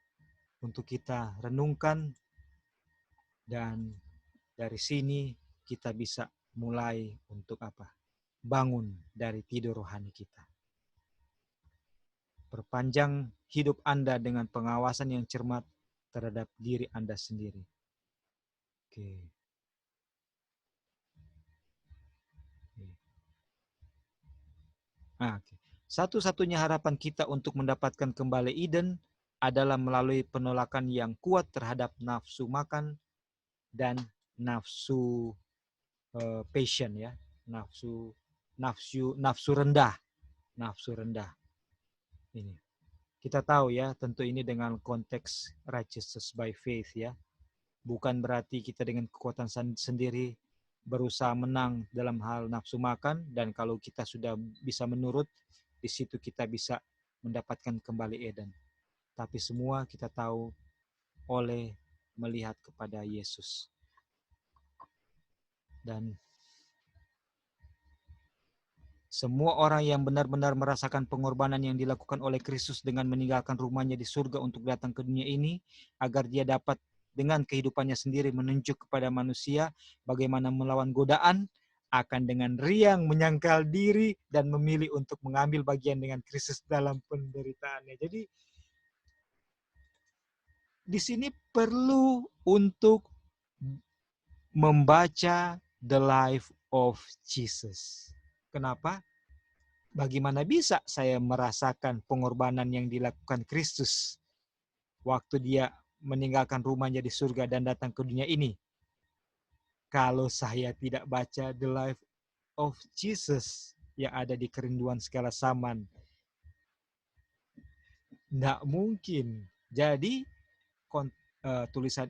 untuk kita renungkan, dan dari sini kita bisa mulai untuk apa? Bangun dari tidur rohani kita. Perpanjang hidup Anda dengan pengawasan yang cermat terhadap diri Anda sendiri. Oke. Oke. Satu-satunya harapan kita untuk mendapatkan kembali Eden adalah melalui penolakan yang kuat terhadap nafsu makan dan nafsu passion, ya, nafsu rendah, ini. Kita tahu ya, tentu ini dengan konteks righteousness by faith, ya. Bukan berarti kita dengan kekuatan sendiri berusaha menang dalam hal nafsu makan, dan kalau kita sudah bisa menurut, di situ kita bisa mendapatkan kembali Eden. Tapi semua kita tahu oleh melihat kepada Yesus. Dan semua orang yang benar-benar merasakan pengorbanan yang dilakukan oleh Kristus dengan meninggalkan rumahnya di surga untuk datang ke dunia ini, agar dia dapat dengan kehidupannya sendiri menunjuk kepada manusia bagaimana melawan godaan, akan dengan riang menyangkal diri dan memilih untuk mengambil bagian dengan Kristus dalam penderitaannya. Jadi di sini perlu untuk membaca the life of Jesus. Kenapa? Bagaimana bisa saya merasakan pengorbanan yang dilakukan Kristus waktu dia meninggalkan rumahnya di surga dan datang ke dunia ini, kalau saya tidak baca the life of Jesus yang ada di Kerinduan Segala Zaman? Nggak mungkin. Jadi tulisan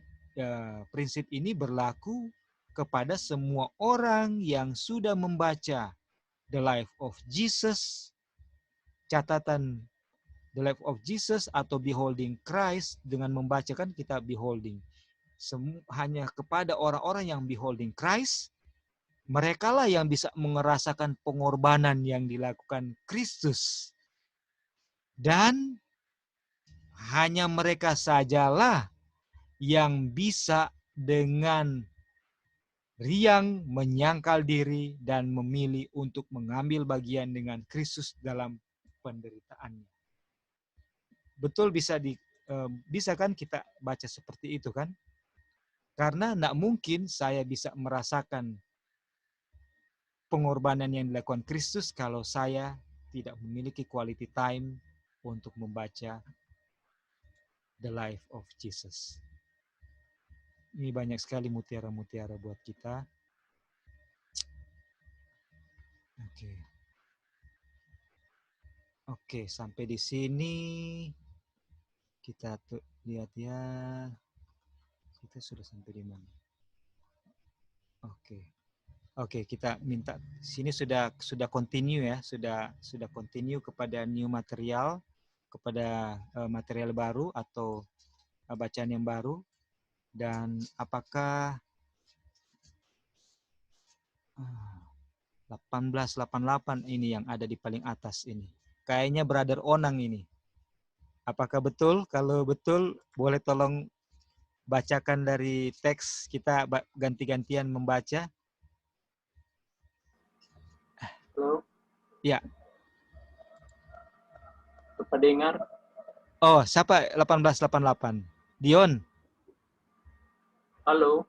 prinsip ini berlaku kepada semua orang yang sudah membaca the life of Jesus. Catatan the life of Jesus atau beholding Christ, dengan membacakan kita beholding. Hanya kepada orang-orang yang beholding Christ, merekalah yang bisa merasakan pengorbanan yang dilakukan Kristus. Dan hanya mereka sajalah yang bisa dengan riang menyangkal diri dan memilih untuk mengambil bagian dengan Kristus dalam penderitaannya. Betul, bisa kan kita baca seperti itu kan? Karena tidak mungkin saya bisa merasakan pengorbanan yang dilakukan Kristus kalau saya tidak memiliki quality time untuk membaca the life of Jesus. Ini banyak sekali mutiara-mutiara buat kita. Oke, sampai di sini kita lihat ya. Kita sudah sampai di mana? Oke, kita minta sini sudah continue ya, sudah continue kepada new material, kepada material baru atau bacaan yang baru. Dan apakah 1888 ini yang ada di paling atas ini? Kayaknya Brother Onang ini. Apakah betul? Kalau betul, boleh tolong bacakan dari teks, kita ganti-gantian membaca. Halo. Ya. Terdengar? Oh, siapa 1888? Dion. Halo.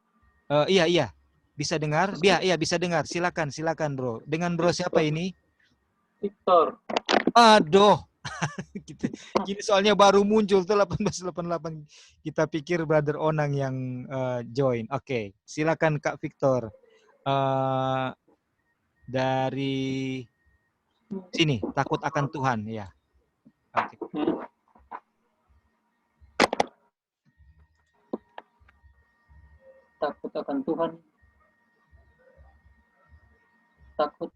Iya. Bisa dengar? Iya, bisa dengar. Silakan Bro. Dengan Bro siapa ini? Victor. Aduh. Gini soalnya baru muncul tuh 1888. Kita pikir Brother Onang yang join. Oke, silakan Kak Victor. Dari sini, takut akan Tuhan, ya. Oke. Takut akan Tuhan. Takut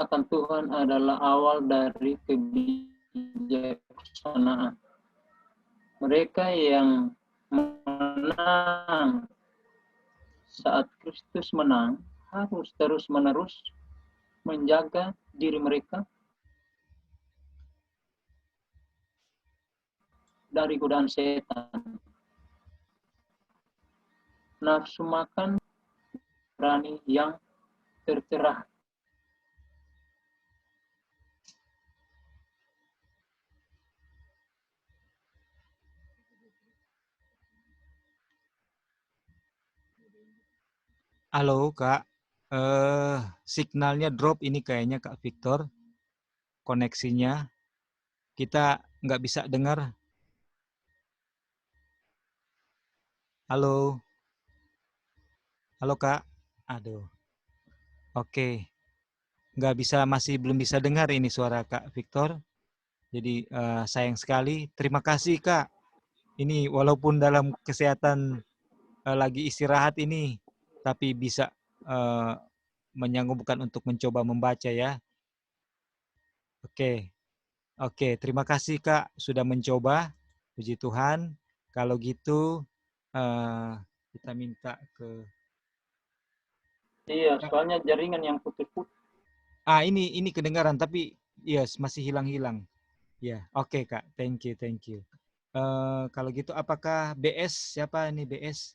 akan Tuhan adalah awal dari kebijaksanaan. Mereka yang menang saat Kristus menang harus terus-menerus menjaga diri mereka dari godaan setan. Nafsu makan berani yang tercerah. Halo Kak, signalnya drop ini kayaknya Kak Victor, koneksinya. Kita nggak bisa dengar. Halo, halo Kak. Aduh, oke. Masih belum bisa dengar ini suara Kak Victor. Jadi sayang sekali. Terima kasih Kak. Ini walaupun dalam kesehatan lagi istirahat ini, tapi bisa menyanggupkan untuk mencoba membaca ya. Oke, oke. Terima kasih Kak sudah mencoba. Puji Tuhan. Kalau gitu kita minta ke. Iya, soalnya jaringan yang putus-putus. Ini kedengaran tapi yes masih hilang-hilang. Ya, oke Kak. Thank you, thank you. Kalau gitu apakah BS siapa ini BS?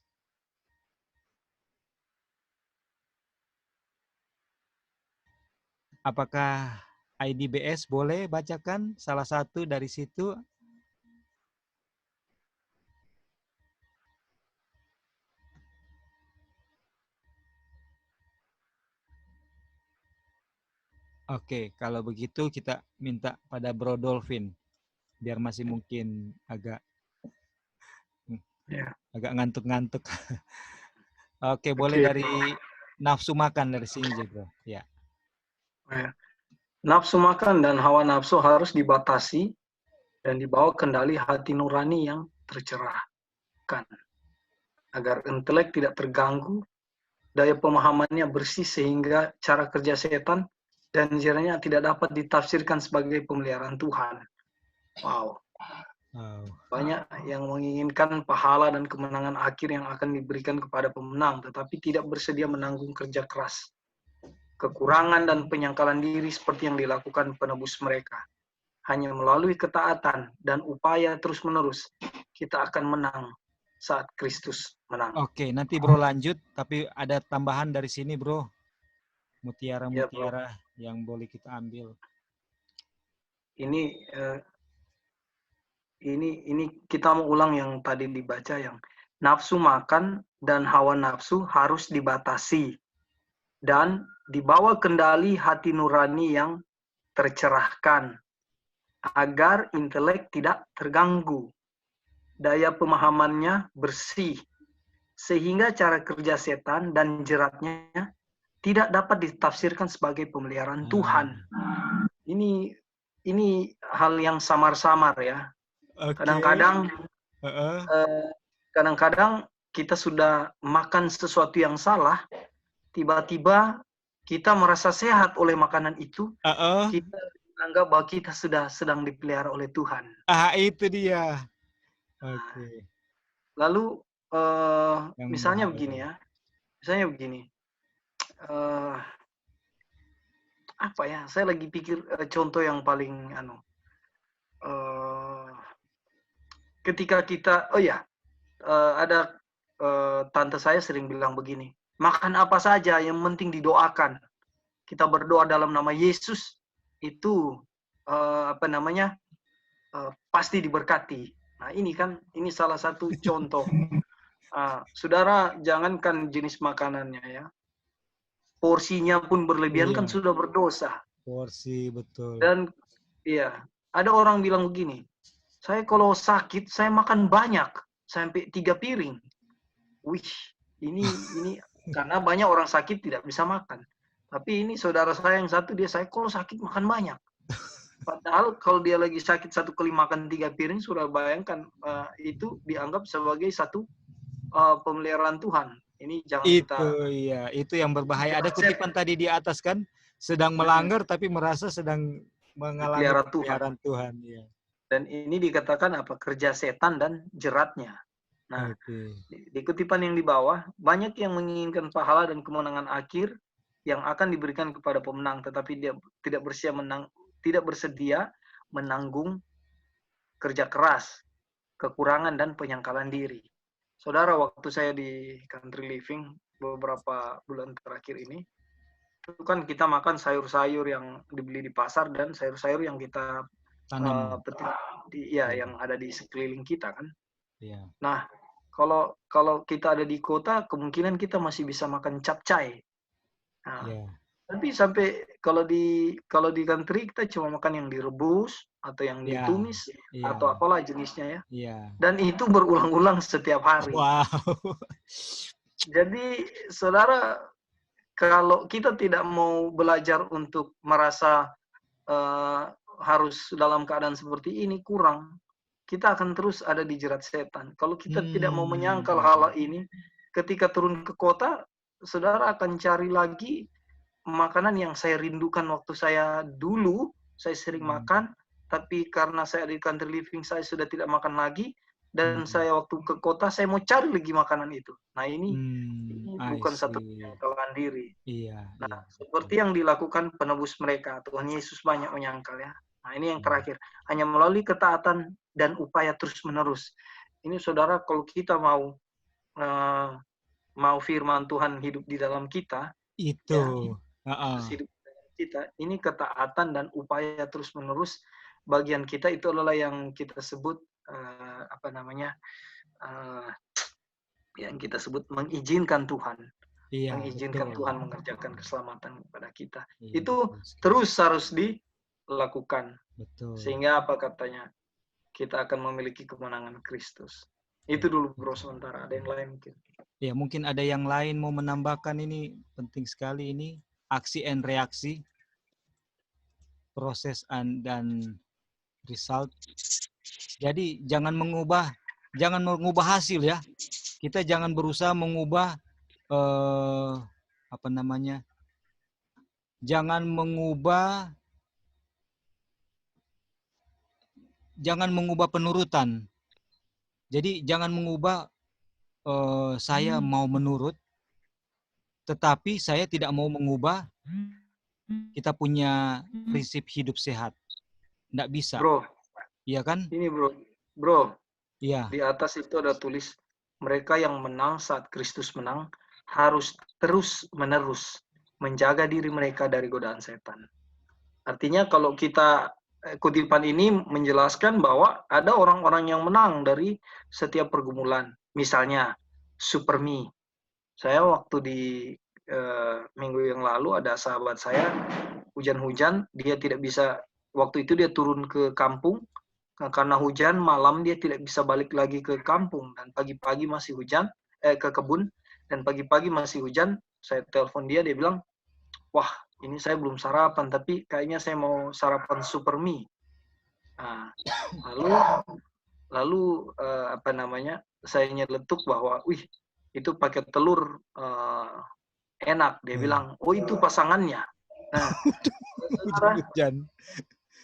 Apakah ID BS boleh bacakan salah satu dari situ? Oke, kalau begitu kita minta pada Bro Dolphin biar masih mungkin agak agak ngantuk-ngantuk. Oke, boleh dari nafsu makan dari sini aja, Bro. Ya. Nafsu makan dan hawa nafsu harus dibatasi dan dibawa kendali hati nurani yang tercerahkan, agar intelek tidak terganggu, daya pemahamannya bersih sehingga cara kerja setan dan jiranya tidak dapat ditafsirkan sebagai pemeliharaan Tuhan. Wow. Banyak yang menginginkan pahala dan kemenangan akhir yang akan diberikan kepada pemenang, tetapi tidak bersedia menanggung kerja keras, kekurangan dan penyangkalan diri seperti yang dilakukan penebus mereka. Hanya melalui ketaatan dan upaya terus-menerus, kita akan menang saat Kristus menang. Oke, nanti Bro lanjut, tapi ada tambahan dari sini, Bro. Mutiara-mutiara yang boleh kita ambil. Ini kita mau ulang yang tadi dibaca, yang nafsu makan dan hawa nafsu harus dibatasi dan dibawa kendali hati nurani yang tercerahkan, agar intelek tidak terganggu, daya pemahamannya bersih, sehingga cara kerja setan dan jeratnya tidak dapat ditafsirkan sebagai pemeliharaan Tuhan. Ini hal yang samar-samar ya. Kadang-kadang kita sudah makan sesuatu yang salah, tiba-tiba kita merasa sehat oleh makanan itu, kita anggap bahwa kita sudah sedang dipelihara oleh Tuhan. Itu dia. Oke. Lalu misalnya begini ya, apa ya? Saya lagi pikir contoh yang paling ketika kita, ada tante saya sering bilang begini, makan apa saja yang penting didoakan. Kita berdoa dalam nama Yesus itu pasti diberkati. Nah ini salah satu contoh. Saudara, jangankan jenis makanannya ya, porsinya pun berlebihan kan sudah berdosa. Porsi, betul. Dan iya, ada orang bilang begini, saya kalau sakit saya makan banyak sampai 3 piring. Wih, ini karena banyak orang sakit tidak bisa makan. Tapi ini saudara saya yang satu, saya kalau sakit makan banyak. Padahal kalau dia lagi sakit 1 kali makan 3 piring, sudah bayangkan itu dianggap sebagai satu pemeliharaan Tuhan. Ini jangan kita Iya, itu yang berbahaya. Ada jangan set kutipan tadi di atas kan, sedang melanggar tapi merasa sedang mengalami dipelihara Tuhan. pemeliharaan Tuhan. Iya. Dan ini dikatakan apa? Kerja setan dan jeratnya. Nah, Oke. di kutipan yang di bawah, banyak yang menginginkan pahala dan kemenangan akhir yang akan diberikan kepada pemenang, tetapi dia tidak bersedia menanggung kerja keras, kekurangan, dan penyangkalan diri. Saudara, waktu saya di country living beberapa bulan terakhir ini, itu kan kita makan sayur-sayur yang dibeli di pasar dan sayur-sayur yang kita Tanam. petik yang ada di sekeliling kita kan. Iya. Nah, kalau kita ada di kota, kemungkinan kita masih bisa makan capcay. Nah, Iya. tapi sampai kalau di country kita cuma makan yang direbus atau yang Iya. ditumis Iya. atau apalah jenisnya ya. Iya. Dan itu berulang-ulang setiap hari. Wow. Jadi, saudara, kalau kita tidak mau belajar untuk merasa harus dalam keadaan seperti ini, kurang. Kita akan terus ada di jerat setan. Kalau kita tidak mau menyangkal hal ini, ketika turun ke kota, saudara akan cari lagi makanan yang saya rindukan waktu saya dulu, saya sering makan, tapi karena saya ada di country living, saya sudah tidak makan lagi, dan saya waktu ke kota, saya mau cari lagi makanan itu. Nah, ini bukan satu penyangkalan diri. Iya. Nah, seperti yang dilakukan penebus mereka, Tuhan Yesus banyak menyangkal ya. Nah, ini yang terakhir. Hanya melalui ketaatan dan upaya terus-menerus. Ini saudara, kalau kita mau firman Tuhan hidup di dalam kita, itu hidup di dalam kita, ini ketaatan dan upaya terus-menerus bagian kita itu adalah yang kita sebut yang kita sebut mengizinkan Tuhan. Iya, mengizinkan betul. Tuhan mengerjakan keselamatan kepada kita. Iya, Itu betul. terus harus dilakukan. Betul. Sehingga apa katanya? Kita akan memiliki kemenangan Kristus. Itu dulu bro sementara. Ada yang lain mungkin? Ya, mungkin ada yang lain mau menambahkan, ini penting sekali ini. Aksi and reaksi. Proses dan result. Jadi jangan mengubah hasil ya. Kita jangan berusaha mengubah jangan mengubah penurutan. Jadi jangan mengubah saya mau menurut, tetapi saya tidak mau mengubah kita punya prinsip hidup sehat. Nggak bisa. Bro. Iya kan? Ini bro. Iya. Di atas itu ada tulis, mereka yang menang saat Kristus menang harus terus-menerus menjaga diri mereka dari godaan setan. Artinya kalau kita, kutipan ini menjelaskan bahwa ada orang-orang yang menang dari setiap pergumulan. Misalnya, Superme. Saya waktu di minggu yang lalu ada sahabat saya, hujan-hujan, dia tidak bisa, waktu itu dia turun ke kampung, karena hujan, malam dia tidak bisa balik lagi ke kampung, dan pagi-pagi masih hujan, ke kebun, dan pagi-pagi masih hujan. Saya telepon dia bilang, wah ini saya belum sarapan, tapi kayaknya saya mau sarapan Superme. Nah, lalu saya nyeletuk bahwa, wih itu pakai telur enak. Dia bilang, oh itu pasangannya. Nah, hujan.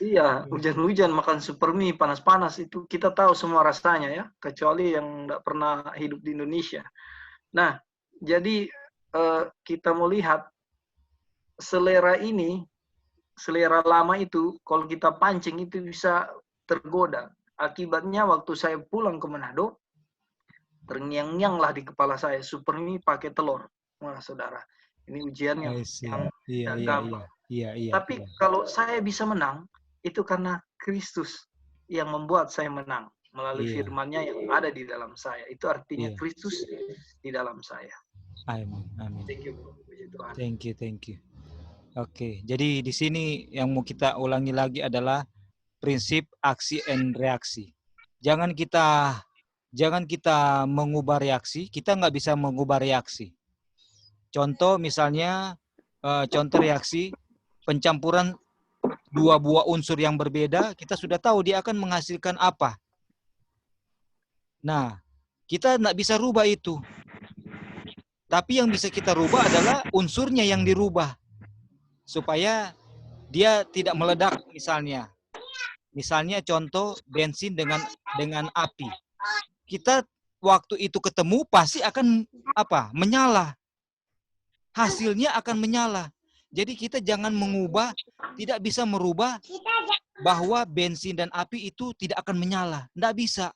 Iya, hujan-hujan makan Superme panas-panas itu kita tahu semua rasanya ya, kecuali yang tidak pernah hidup di Indonesia. Nah, jadi kita mau lihat selera ini, selera lama itu kalau kita pancing itu bisa tergoda. Akibatnya waktu saya pulang ke Manado, terngiang-ngiang lah di kepala saya, Superme pakai telur. Wah, saudara, ini ujian yang gampang. Tapi kalau saya bisa menang, itu karena Kristus yang membuat saya menang melalui firman-Nya yang ada di dalam saya. Itu artinya Kristus di dalam saya. Amin. Thank you, bro. Puji Tuhan. Thank you. Oke, jadi di sini yang mau kita ulangi lagi adalah prinsip aksi and reaksi. Jangan kita mengubah reaksi, kita nggak bisa mengubah reaksi. Contoh misalnya, contoh reaksi pencampuran dua buah unsur yang berbeda, kita sudah tahu dia akan menghasilkan apa. Nah, kita nggak bisa rubah itu. Tapi yang bisa kita rubah adalah unsurnya yang dirubah. Supaya dia tidak meledak misalnya. Misalnya contoh bensin dengan api. Kita waktu itu ketemu pasti akan apa? Menyala. Hasilnya akan menyala. Jadi kita jangan mengubah, tidak bisa merubah bahwa bensin dan api itu tidak akan menyala. Tidak bisa.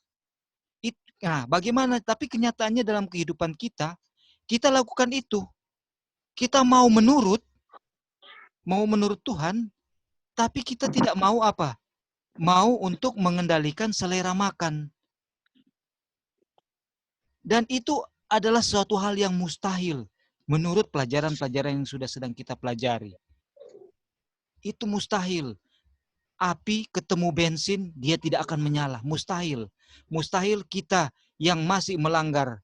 Nah, bagaimana? Tapi kenyataannya dalam kehidupan kita lakukan itu. Kita mau menurut Tuhan, tapi kita tidak mau apa? Mau untuk mengendalikan selera makan. Dan itu adalah suatu hal yang mustahil menurut pelajaran-pelajaran yang sudah sedang kita pelajari. Itu mustahil. Api ketemu bensin, dia tidak akan menyala. Mustahil. Mustahil kita yang masih melanggar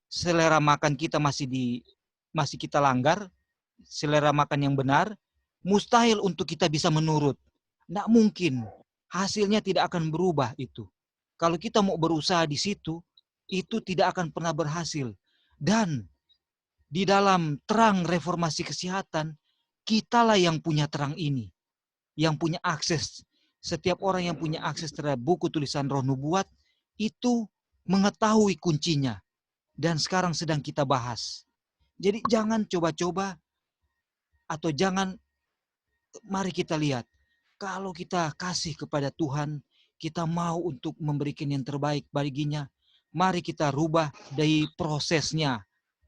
selera makan kita masih kita langgar, selera makan yang benar, mustahil untuk kita bisa menurut. Nggak mungkin. Hasilnya tidak akan berubah itu. Kalau kita mau berusaha di situ, itu tidak akan pernah berhasil. Dan di dalam terang reformasi kesehatan, kitalah yang punya terang ini. Yang punya akses. Setiap orang yang punya akses terhadap buku tulisan Roh Nubuat, itu mengetahui kuncinya. Dan sekarang sedang kita bahas. Jadi jangan coba-coba atau mari kita lihat. Kalau kita kasih kepada Tuhan, kita mau untuk memberikan yang terbaik baginya, mari kita rubah dari prosesnya.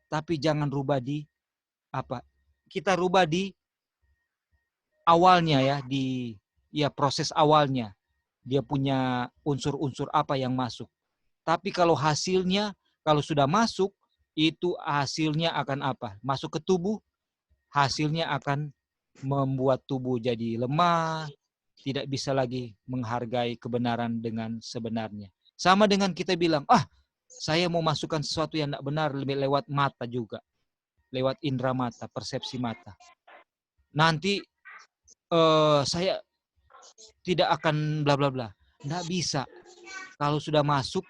Tapi jangan rubah di apa? Kita rubah di awalnya ya, proses awalnya. Dia punya unsur-unsur apa yang masuk. Tapi kalau hasilnya, kalau sudah masuk, itu hasilnya akan apa? Masuk ke tubuh, hasilnya akan membuat tubuh jadi lemah, tidak bisa lagi menghargai kebenaran dengan sebenarnya. Sama dengan kita bilang, saya mau masukkan sesuatu yang tidak benar lewat mata juga. Lewat indera mata, persepsi mata. Nanti saya tidak akan bla bla bla. Tidak bisa. Kalau sudah masuk,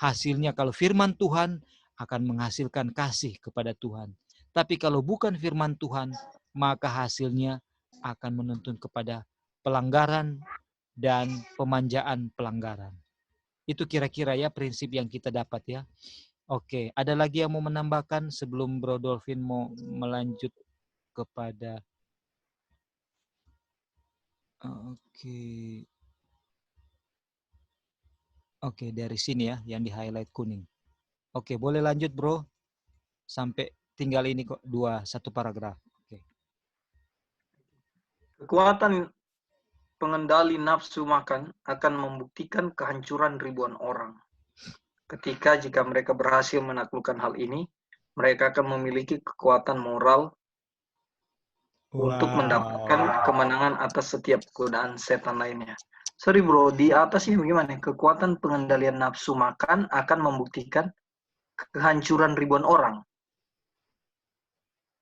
hasilnya kalau firman Tuhan akan menghasilkan kasih kepada Tuhan. Tapi kalau bukan firman Tuhan, maka hasilnya akan menuntun kepada pelanggaran dan pemanjaan pelanggaran. Itu kira-kira ya prinsip yang kita dapat ya. Oke, ada lagi yang mau menambahkan sebelum Bro Dolphin mau melanjut kepada Oke, dari sini ya, yang di-highlight kuning. Oke, boleh lanjut bro. Sampai tinggal ini kok, satu paragraf. Oke. Kekuatan pengendali nafsu makan akan membuktikan kehancuran ribuan orang. Jika mereka berhasil menaklukkan hal ini, mereka akan memiliki kekuatan moral untuk mendapatkan kemenangan atas setiap godaan setan lainnya. Sorry bro, di atas ini bagaimana? Kekuatan pengendalian nafsu makan akan membuktikan kehancuran ribuan orang.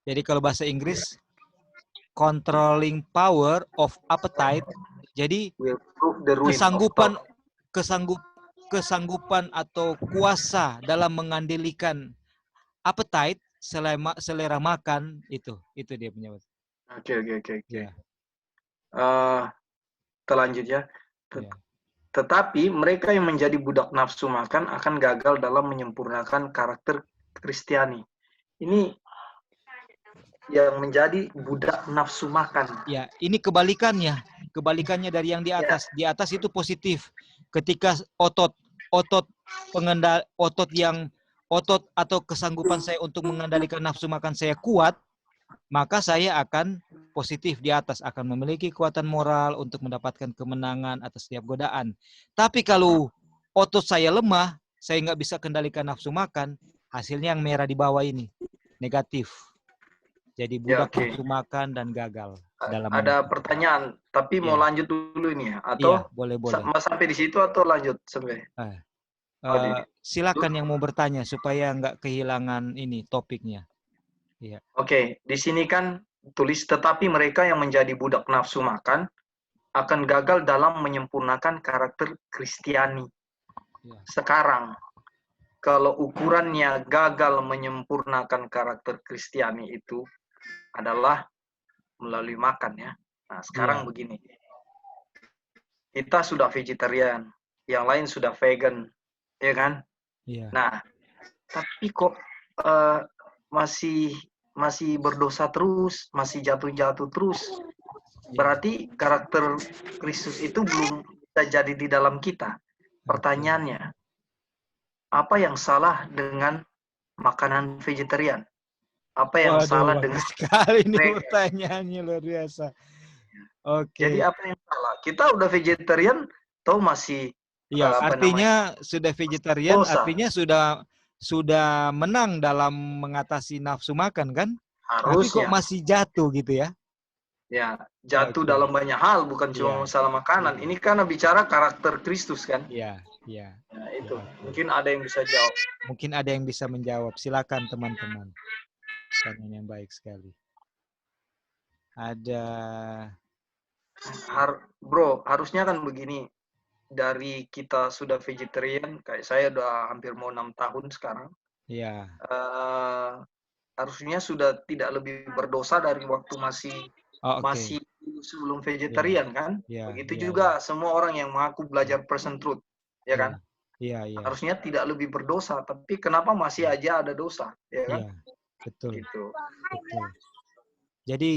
Jadi kalau bahasa Inggris, controlling power of appetite. Jadi kesanggupan atau kuasa dalam mengandalkan appetite, selera makan, itu dia punya. Oke. Ya. Terlanjut ya. Tetapi mereka yang menjadi budak nafsu makan akan gagal dalam menyempurnakan karakter Kristiani. Ini yang menjadi budak nafsu makan. Ya, ini kebalikannya dari yang di atas. Ya. Di atas itu positif. Ketika otot atau kesanggupan saya untuk mengendalikan nafsu makan saya kuat, maka saya akan positif di atas, akan memiliki kekuatan moral untuk mendapatkan kemenangan atas setiap godaan. Tapi kalau otot saya lemah, saya nggak bisa kendalikan nafsu makan, hasilnya yang merah di bawah ini, negatif. Jadi budak nafsu makan dan gagal. Ada pertanyaan, tapi mau lanjut dulu ini ya? Atau boleh. Sampai di situ atau lanjut sampai? Silakan yang mau bertanya supaya nggak kehilangan ini topiknya. Iya. Oke, di sini kan tulis, tetapi mereka yang menjadi budak nafsu makan akan gagal dalam menyempurnakan karakter Kristiani. Ya. Sekarang, kalau ukurannya gagal menyempurnakan karakter Kristiani itu adalah melalui makan ya. Nah, sekarang begini. Kita sudah vegetarian, yang lain sudah vegan, ya kan? Iya. Nah, tapi kok masih berdosa terus, masih jatuh-jatuh terus. Berarti karakter Kristus itu belum bisa jadi di dalam kita. Pertanyaannya, apa yang salah dengan makanan vegetarian? Apa yang salah dengan sekali ini pertanyaannya, luar biasa. Oke. Jadi apa yang salah? Kita udah vegetarian, atau masih Iya, artinya sudah vegetarian, dosa. artinya sudah menang dalam mengatasi nafsu makan kan? Tapi kok Harusnya. masih jatuh gitu ya? Ya, jatuh dalam banyak hal, bukan cuma masalah makanan. Ini karena bicara karakter Kristus kan? Iya, iya. Nah, itu. Mungkin ada yang bisa jawab. Mungkin ada yang bisa menjawab. Silakan teman-teman. Pertanyaan yang baik sekali. Ada. Bro, harusnya kan begini. Dari kita sudah vegetarian, kayak saya udah hampir mau 6 tahun sekarang. Iya. Harusnya sudah tidak lebih berdosa dari waktu masih sebelum vegetarian kan? Begitu juga semua orang yang mengaku belajar person truth, ya kan? Iya, iya. Harusnya tidak lebih berdosa, tapi kenapa masih aja ada dosa, ya kan? Iya, betul. Gitu. Betul. Jadi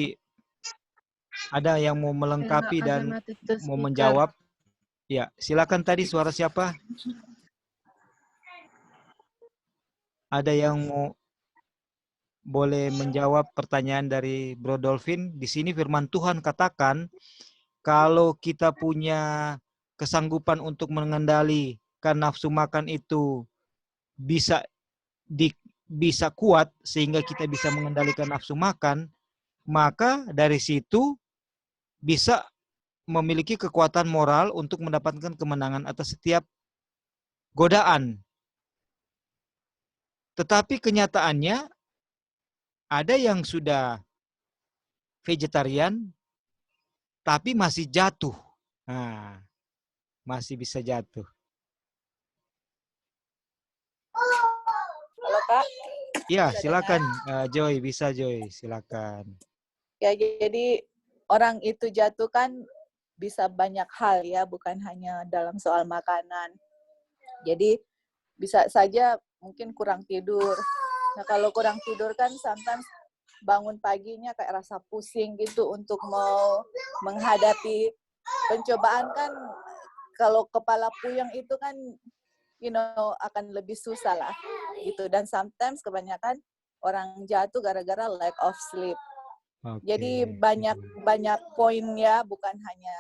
ada yang mau melengkapi dan mau menjawab? Ya, silakan tadi suara siapa? Ada yang mau boleh menjawab pertanyaan dari Bro Dolphin? Di sini firman Tuhan katakan, kalau kita punya kesanggupan untuk mengendalikan nafsu makan itu bisa kuat sehingga kita bisa mengendalikan nafsu makan, maka dari situ bisa memiliki kekuatan moral untuk mendapatkan kemenangan atas setiap godaan. Tetapi kenyataannya ada yang sudah vegetarian tapi masih jatuh. Nah, masih bisa jatuh. Halo Kak. Ya, silakan Joy, bisa Joy, silakan. Ya, jadi orang itu jatuh kan bisa banyak hal ya, bukan hanya dalam soal makanan. Jadi bisa saja mungkin kurang tidur. Nah, kalau kurang tidur kan sometimes bangun paginya kayak rasa pusing gitu untuk mau menghadapi pencobaan kan. Kalau kepala puyeng itu kan akan lebih susah lah gitu. Dan sometimes kebanyakan orang jatuh gara-gara lack of sleep. Jadi banyak poin ya, bukan hanya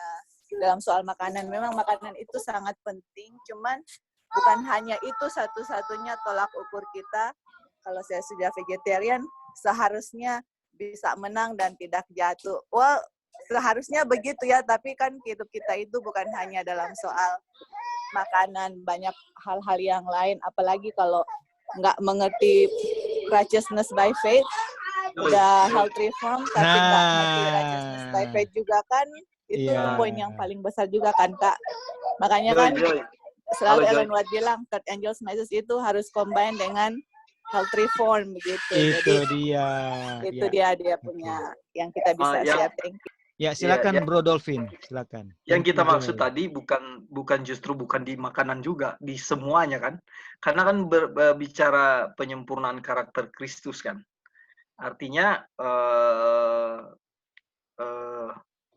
dalam soal makanan. Memang makanan itu sangat penting, cuman bukan hanya itu satu-satunya tolak ukur kita. Kalau saya sudah vegetarian, seharusnya bisa menang dan tidak jatuh. Well, seharusnya begitu ya, tapi kan hidup kita itu bukan hanya dalam soal makanan, banyak hal-hal yang lain. Apalagi kalau nggak mengerti righteousness by faith, udah health reform tapi nggak ngerti righteousness by faith juga kan, itu poin yang paling besar juga kan Kak. Makanya kan selalu Ellen White bilang third angel's message itu harus combine dengan health reform begitu. Itu dia punya yang kita bisa share. Thank you. Ya, silakan Bro Dolphin, silakan. Yang kita maksud tadi bukan di makanan juga, di semuanya kan. Karena kan berbicara penyempurnaan karakter Kristus kan. Artinya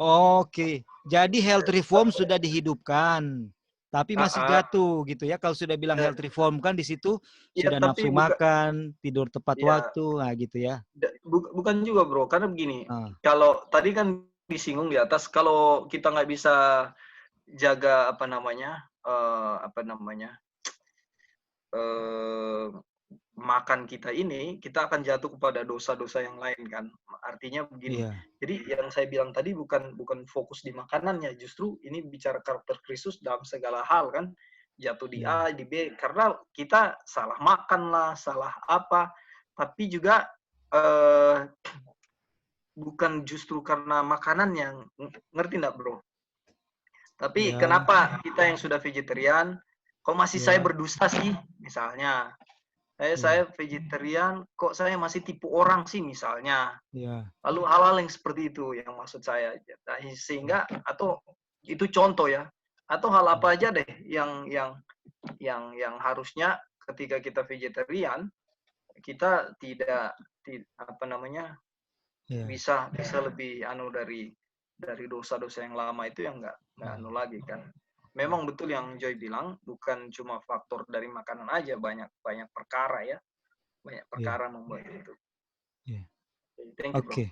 Oke. Jadi health reform sudah dihidupkan, tapi masih jatuh gitu ya. Kalau sudah bilang health reform kan di situ sudah nafsu makan, tidur tepat waktu, nah gitu ya. Bukan juga Bro, karena begini. Kalau tadi kan disinggung di atas, kalau kita nggak bisa jaga makan kita ini, kita akan jatuh kepada dosa-dosa yang lain kan. Artinya begini. Jadi yang saya bilang tadi bukan fokus di makanannya, justru ini bicara karakter Kristus dalam segala hal kan. Jatuh di A, di B, karena kita salah makan lah, salah apa. Tapi juga bukan justru karena makanan yang, ngerti enggak, Bro? Tapi Ya, kenapa kita yang sudah vegetarian, kok masih saya ya, berdusta sih? Misalnya, ya, saya vegetarian, kok saya masih tipu orang sih misalnya. ya, Lalu hal-hal yang seperti itu yang maksud saya. Nah, sehingga atau itu contoh ya. Atau hal apa aja deh yang harusnya ketika kita vegetarian kita tidak apa namanya ya. bisa lebih dari dosa-dosa yang lama itu yang nggak anu lagi kan. Memang betul yang Joy bilang, bukan cuma faktor dari makanan aja, banyak perkara ya, banyak Ya, perkara membuat itu. ya. Thank you, Bro. Oke.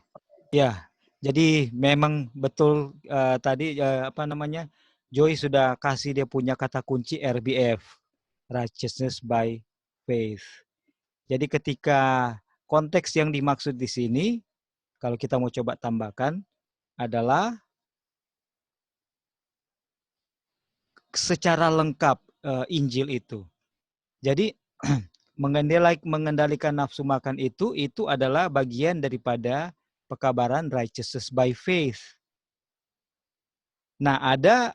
Ya, jadi memang betul tadi apa namanya, Joy sudah kasih dia punya kata kunci RBF, righteousness by faith. Jadi ketika konteks yang dimaksud di sini, kalau kita mau coba tambahkan, adalah secara lengkap Injil itu. Jadi mengendalikan nafsu makan itu adalah bagian daripada pekabaran righteousness by faith. Nah, ada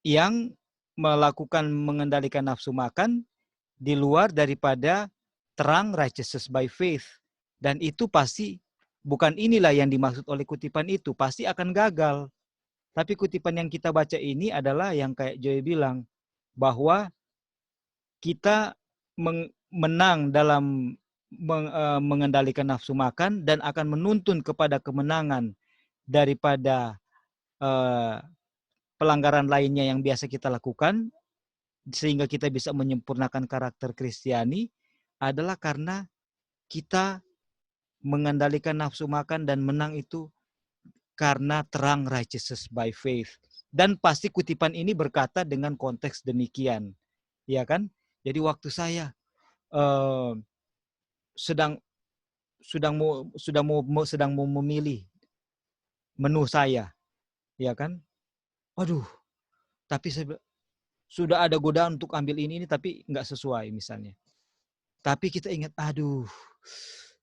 yang melakukan mengendalikan nafsu makan di luar daripada terang righteousness by faith. Dan itu pasti bukan inilah yang dimaksud oleh kutipan itu, pasti akan gagal. Tapi kutipan yang kita baca ini adalah yang kayak Joy bilang, bahwa kita menang dalam mengendalikan nafsu makan dan akan menuntun kepada kemenangan daripada pelanggaran lainnya yang biasa kita lakukan, sehingga kita bisa menyempurnakan karakter Kristiani, adalah karena kita mengendalikan nafsu makan dan menang itu karena terang righteousness by faith. Dan pasti kutipan ini berkata dengan konteks demikian, ya kan? Jadi waktu saya sedang mau memilih menu saya, ya kan? Aduh, tapi saya sudah ada godaan untuk ambil ini tapi nggak sesuai misalnya. Tapi kita ingat, aduh,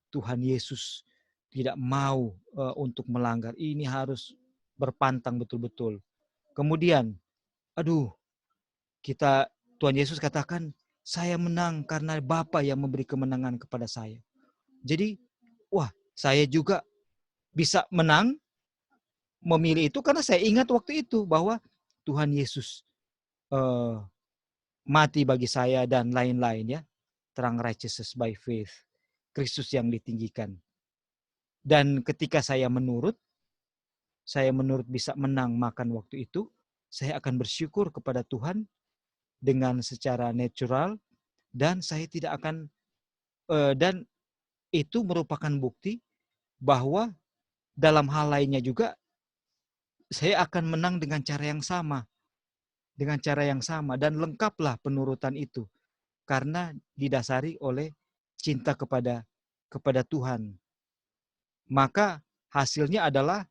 Tuhan Yesus tidak mau untuk melanggar. Ini harus berpantang betul-betul. Kemudian, aduh, Tuhan Yesus katakan, saya menang karena Bapa yang memberi kemenangan kepada saya. Jadi, wah, saya juga bisa menang memilih itu karena saya ingat waktu itu bahwa Tuhan Yesus mati bagi saya dan lain-lain ya. Terang righteousness by faith. Kristus yang ditinggikan. Dan ketika saya menurut bisa menang makan waktu itu, saya akan bersyukur kepada Tuhan dengan secara natural, dan saya tidak akan dan itu merupakan bukti bahwa dalam hal lainnya juga saya akan menang dengan cara yang sama. Dengan cara yang sama dan lengkaplah penurutan itu karena didasari oleh cinta kepada Tuhan. Maka hasilnya adalah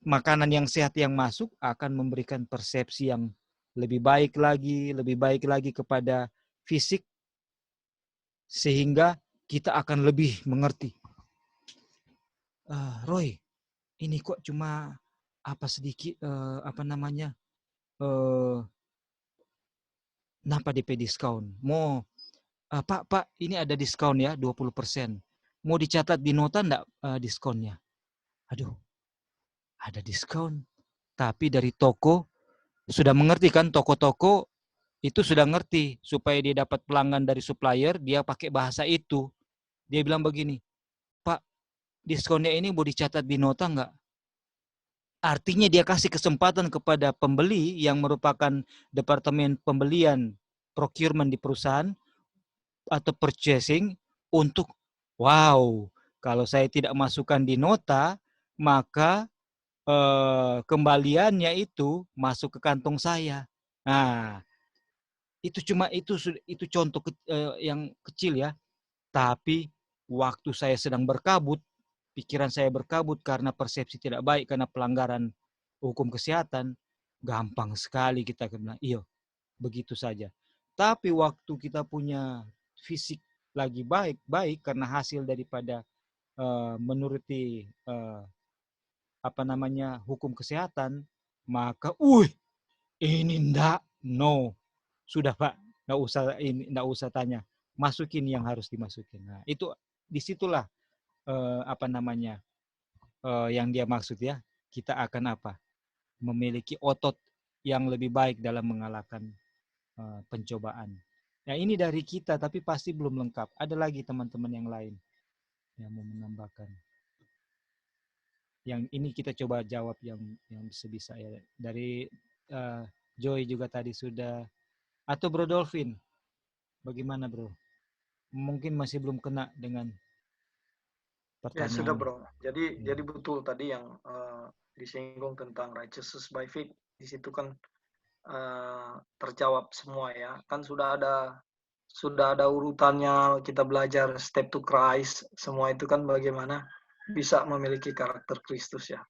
makanan yang sehat yang masuk akan memberikan persepsi yang lebih baik lagi kepada fisik, sehingga kita akan lebih mengerti. Roy, ini kok cuma sedikit kenapa DP diskon? Pak, ini ada diskon ya 20%. Mau dicatat di nota enggak diskonnya? Aduh, ada diskon. Tapi dari toko sudah mengerti kan, toko-toko itu sudah ngerti supaya dia dapat pelanggan dari supplier, dia pakai bahasa itu. Dia bilang begini, Pak, diskonnya ini mau dicatat di nota enggak? Artinya dia kasih kesempatan kepada pembeli yang merupakan departemen pembelian, procurement di perusahaan atau purchasing untuk, wow, kalau saya tidak masukkan di nota, maka kembaliannya itu masuk ke kantong saya. Nah, itu contoh yang kecil ya. Tapi waktu saya sedang berkabut, pikiran saya berkabut karena persepsi tidak baik, karena pelanggaran hukum kesehatan, gampang sekali kita bilang, iya, begitu saja. Tapi waktu kita punya fisik lagi baik karena hasil daripada menuruti hukum kesehatan, maka ini no, sudah Pak, nggak usah tanya, masukin yang harus dimasukin. Nah itu disitulah yang dia maksud ya, kita akan memiliki otot yang lebih baik dalam mengalahkan pencobaan. Ya ini dari kita, tapi pasti belum lengkap. Ada lagi teman-teman yang lain yang mau menambahkan. Yang ini kita coba jawab yang bisa ya. Dari Joy juga tadi sudah. Atau Bro Dolphin, bagaimana Bro? Mungkin masih belum kena dengan pertanyaan. Ya sudah Bro. Jadi betul tadi yang disinggung tentang righteousness by faith. Di situ kan terjawab semua ya. Kan sudah ada urutannya, kita belajar step to Christ, semua itu kan bagaimana bisa memiliki karakter Kristus ya.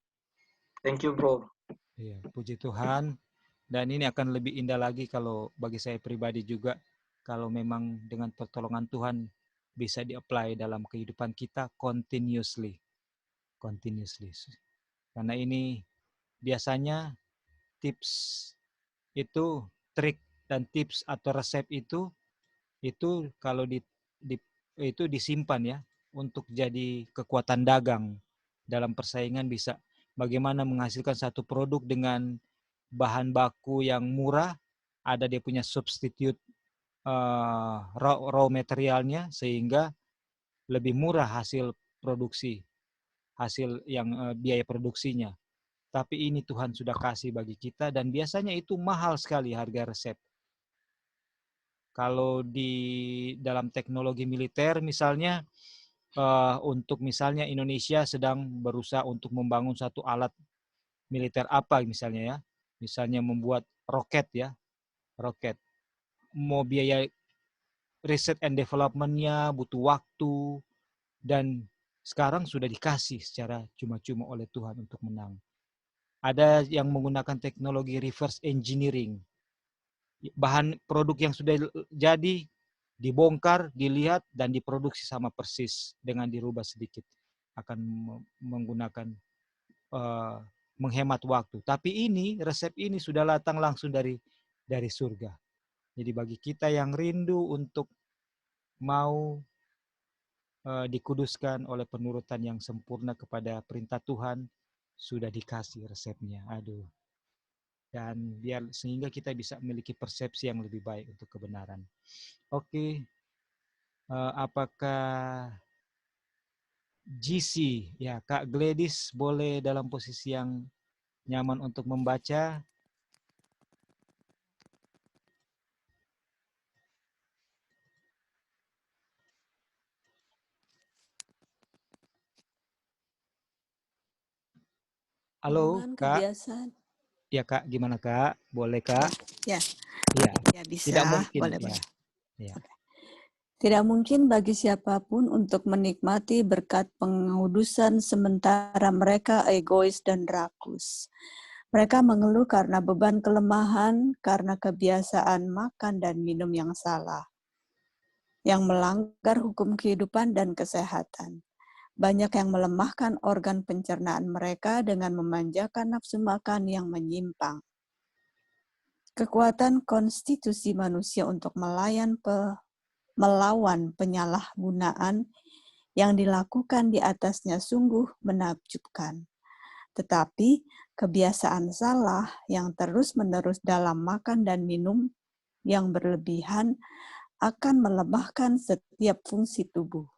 Thank you Bro. Iya, puji Tuhan. Dan ini akan lebih indah lagi kalau bagi saya pribadi juga, kalau memang dengan pertolongan Tuhan bisa di-apply dalam kehidupan kita continuously. Karena ini biasanya tips itu, trik dan tips atau resep itu kalau itu disimpan ya untuk jadi kekuatan dagang dalam persaingan, bisa bagaimana menghasilkan satu produk dengan bahan baku yang murah, ada dia punya substitute raw materialnya sehingga lebih murah hasil produksi, hasil yang biaya produksinya. Tapi ini Tuhan sudah kasih bagi kita dan biasanya itu mahal sekali harga resep. Kalau di dalam teknologi militer misalnya, untuk misalnya Indonesia sedang berusaha untuk membangun satu alat militer misalnya ya, misalnya membuat roket ya, mau biaya riset and development-nya butuh waktu, dan sekarang sudah dikasih secara cuma-cuma oleh Tuhan untuk menang. Ada yang menggunakan teknologi reverse engineering, bahan produk yang sudah jadi dibongkar, dilihat, dan diproduksi sama persis dengan dirubah sedikit, akan menggunakan menghemat waktu. Tapi ini resep ini sudah datang langsung dari surga. Jadi bagi kita yang rindu untuk mau dikuduskan oleh penurutan yang sempurna kepada perintah Tuhan, sudah dikasih resepnya. Aduh. Dan sehingga kita bisa memiliki persepsi yang lebih baik untuk kebenaran. Oke. Apakah GC, ya Kak Gladys boleh dalam posisi yang nyaman untuk membaca? Halo, Kak. Kebiasaan. Ya, Kak. Gimana, Kak? Boleh, Kak? Ya. Ya. Ya bisa. Tidak mungkin. Boleh. Ya. Tidak mungkin bagi siapapun untuk menikmati berkat pengudusan sementara mereka egois dan rakus. Mereka mengeluh karena beban kelemahan, karena kebiasaan makan dan minum yang salah, yang melanggar hukum kehidupan dan kesehatan. Banyak yang melemahkan organ pencernaan mereka dengan memanjakan nafsu makan yang menyimpang. Kekuatan konstitusi manusia untuk melawan penyalahgunaan yang dilakukan di atasnya sungguh menakjubkan. Tetapi kebiasaan salah yang terus-menerus dalam makan dan minum yang berlebihan akan melemahkan setiap fungsi tubuh.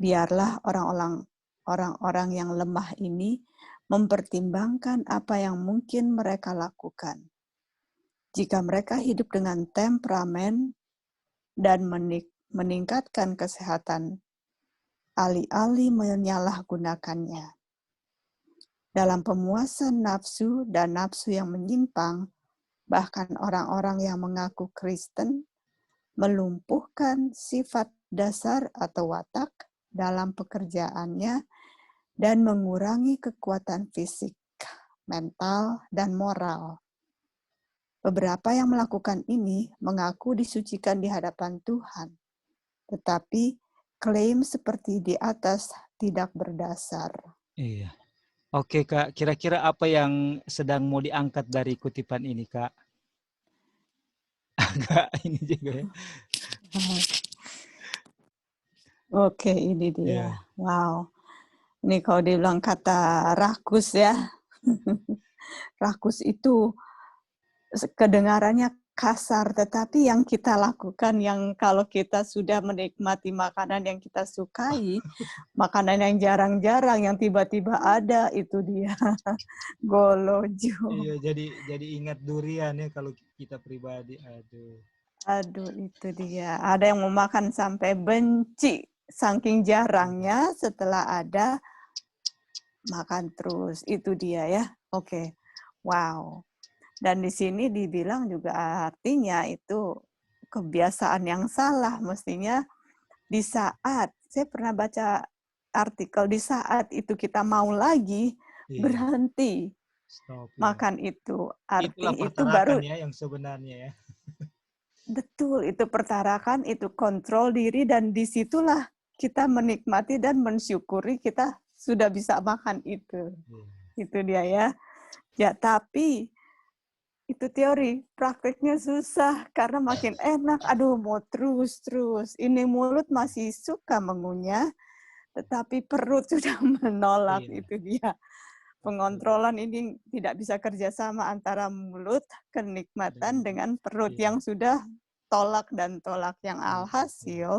Biarlah orang-orang yang lemah ini mempertimbangkan apa yang mungkin mereka lakukan. Jika mereka hidup dengan temperamen dan meningkatkan kesehatan, alih-alih menyalahgunakannya. Dalam pemuasan nafsu dan nafsu yang menyimpang, bahkan orang-orang yang mengaku Kristen melumpuhkan sifat dasar atau watak dalam pekerjaannya dan mengurangi kekuatan fisik, mental, dan moral. Beberapa yang melakukan ini mengaku disucikan di hadapan Tuhan, tetapi klaim seperti di atas tidak berdasar. Iya. Oke, Kak. Kira-kira apa yang sedang mau diangkat dari kutipan ini, Kak? Agak ini juga ya. Oke, ini dia. Iya. Wow. Ini kalau dibilang kata rakus ya. Rakus itu kedengarannya kasar, tetapi yang kita lakukan, yang kalau kita sudah menikmati makanan yang kita sukai, makanan yang jarang-jarang, yang tiba-tiba ada, itu dia. Golojo. Iya, jadi ingat durian ya kalau kita pribadi. Aduh. Aduh, itu dia. Ada yang mau makan sampai benci, saking jarangnya, setelah ada, makan terus. Itu dia ya. Oke. Wow. Dan di sini dibilang juga artinya itu kebiasaan yang salah. Mestinya di saat, saya pernah baca artikel, di saat itu kita mau lagi, Iya. berhenti Stop. Iya. makan itu. Itulah Artinya itu pertarakan baru, ya yang sebenarnya ya. betul, itu pertarakan, itu kontrol diri, dan disitulah kita menikmati dan mensyukuri kita sudah bisa makan itu. Iya. Itu dia ya. Ya, tapi itu teori, prakteknya susah karena makin enak, aduh mau terus-terus. Ini mulut masih suka mengunyah, tetapi perut sudah menolak, Iya. itu dia. Pengontrolan ini tidak bisa kerjasama antara mulut, kenikmatan, dengan perut Iya. yang sudah tolak dan tolak. Yang Iya. alhasil,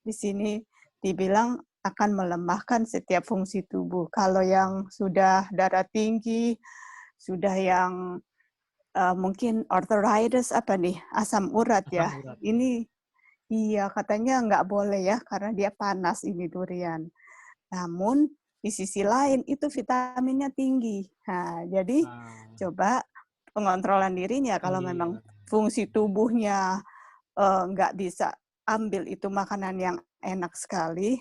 di sini dibilang akan melemahkan setiap fungsi tubuh. Kalau yang sudah darah tinggi, sudah yang mungkin arthritis, apa nih, asam urat ya. Asam urat. Ini iya katanya nggak boleh ya karena dia panas ini durian. Namun di sisi lain itu vitaminnya tinggi. Nah, jadi coba pengontrolan dirinya kalau memang Iya. fungsi tubuhnya nggak bisa ambil itu makanan yang enak sekali,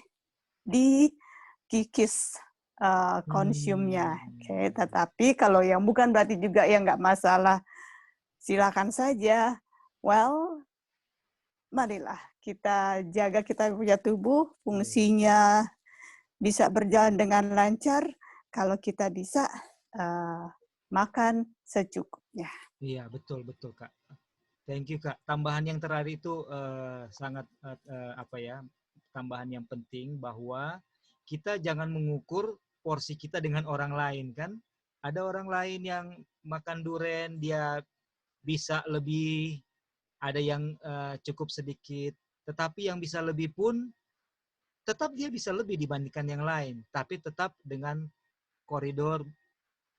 dikikis konsumnya. Oke, tetapi kalau yang bukan berarti juga ya nggak masalah, silakan saja. Well, marilah kita jaga kita punya tubuh, fungsinya bisa berjalan dengan lancar kalau kita bisa makan secukupnya. Iya, betul Kak. Thank you Kak. Tambahan yang terakhir itu sangat apa ya? Tambahan yang penting bahwa kita jangan mengukur porsi kita dengan orang lain kan. Ada orang lain yang makan durian dia bisa lebih, ada yang cukup sedikit, tetapi yang bisa lebih pun tetap dia bisa lebih dibandingkan yang lain, tapi tetap dengan koridor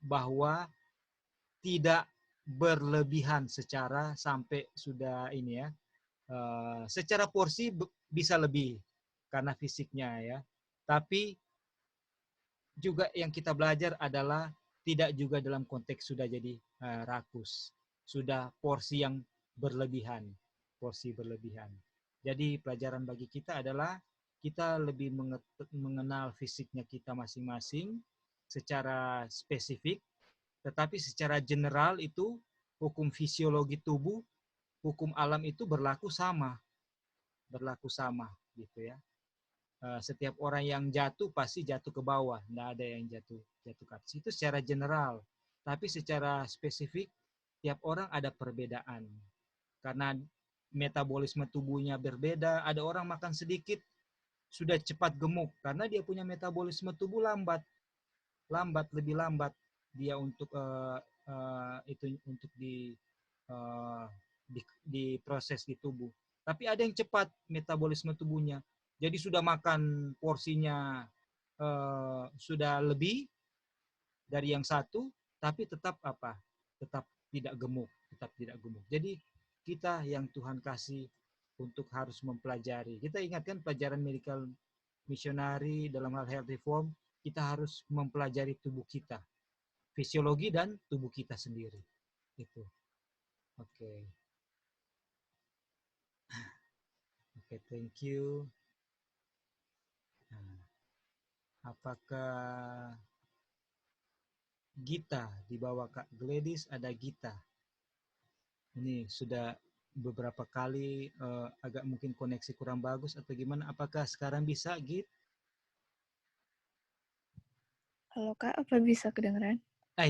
bahwa tidak berlebihan secara sampai sudah ini ya, secara porsi bisa lebih karena fisiknya ya, tapi juga yang kita belajar adalah tidak juga dalam konteks sudah jadi rakus, sudah porsi yang berlebihan, porsi berlebihan. Jadi pelajaran bagi kita adalah kita lebih mengenal fisiknya kita masing-masing secara spesifik, tetapi secara general itu hukum fisiologi tubuh, hukum alam itu berlaku sama gitu ya. Setiap orang yang jatuh pasti jatuh ke bawah, tidak ada yang jatuh ke atas. Itu secara general, tapi secara spesifik tiap orang ada perbedaan karena metabolisme tubuhnya berbeda. Ada orang makan sedikit sudah cepat gemuk karena dia punya metabolisme tubuh lebih lambat dia untuk itu untuk diproses di tubuh. Tapi ada yang cepat metabolisme tubuhnya, jadi sudah makan porsinya sudah lebih dari yang satu, tapi tetap apa? Tetap tidak gemuk. Jadi kita yang Tuhan kasih untuk harus mempelajari. Kita ingatkan pelajaran medical missionary dalam hal health reform, kita harus mempelajari tubuh kita, fisiologi dan tubuh kita sendiri. Itu. Oke, thank you. Nah, apakah Gita di bawah Kak Gladys ada Gita? Ini sudah beberapa kali agak mungkin koneksi kurang bagus atau gimana? Apakah sekarang bisa Git? Halo Kak, apa bisa kedengeran?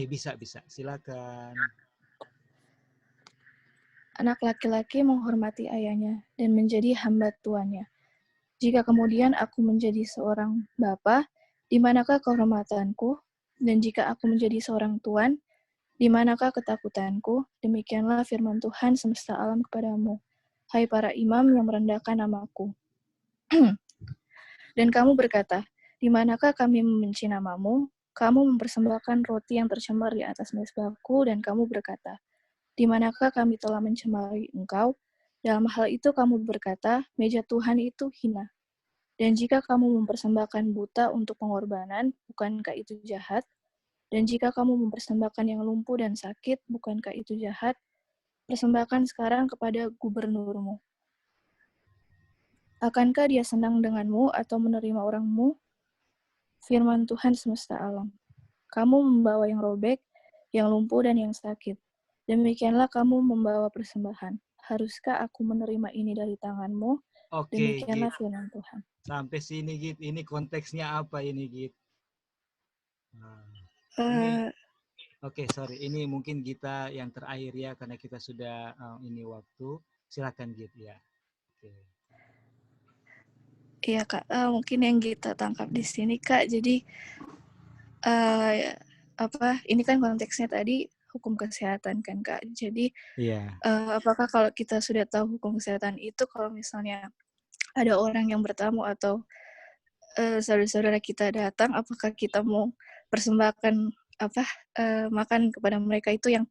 Bisa. Silakan. Anak laki-laki menghormati ayahnya dan menjadi hamba tuannya. Jika kemudian aku menjadi seorang bapa, di manakah kehormatanku? Dan jika aku menjadi seorang tuan, di manakah ketakutanku? Demikianlah firman Tuhan semesta alam kepadamu, hai para imam yang merendahkan namaku. Dan kamu berkata, di manakah kami membenci namamu? Kamu mempersembahkan roti yang tercemar di atas mezbahku, dan kamu berkata, di manakah kami telah mencemari engkau? Dalam hal itu kamu berkata, meja Tuhan itu hina. Dan jika kamu mempersembahkan buta untuk pengorbanan, bukankah itu jahat? Dan jika kamu mempersembahkan yang lumpuh dan sakit, bukankah itu jahat? Persembahkan sekarang kepada gubernurmu. Akankah dia senang denganmu atau menerima orangmu? Firman Tuhan semesta alam. Kamu membawa yang robek, yang lumpuh, dan yang sakit. Demikianlah kamu membawa persembahan. Haruskah aku menerima ini dari tanganmu? Oke, Demikianlah Git. firman Tuhan. Sampai sini, Git. Ini konteksnya apa ini, Git? Nah, Eh, sorry. Ini mungkin kita yang terakhir ya, karena kita sudah ini waktu. Silakan, Git ya. Oke. Iya Kak, mungkin yang kita tangkap di sini Kak, jadi ini kan konteksnya tadi hukum kesehatan kan Kak. Jadi Iya. apakah kalau kita sudah tahu hukum kesehatan itu, kalau misalnya ada orang yang bertamu atau saudara-saudara kita datang, apakah kita mau persembahkan makan kepada mereka itu yang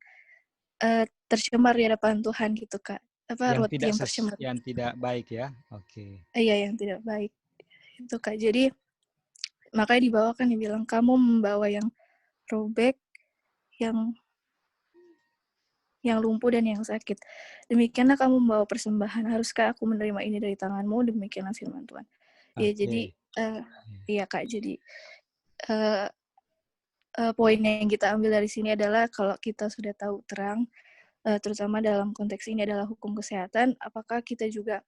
tercemar di hadapan Tuhan gitu Kak? Roti yang tercemar. Yang tidak baik ya. Oke. Iya, yang tidak baik itu Kak. Jadi makanya dibawakan dibilang kamu membawa yang robek, yang lumpuh dan yang sakit. Demikianlah kamu membawa persembahan. Haruskah aku menerima ini dari tanganmu? Demikianlah firman Tuhan. Ya, jadi iya Kak. Jadi poin yang kita ambil dari sini adalah kalau kita sudah tahu terang, terutama dalam konteks ini adalah hukum kesehatan, apakah kita juga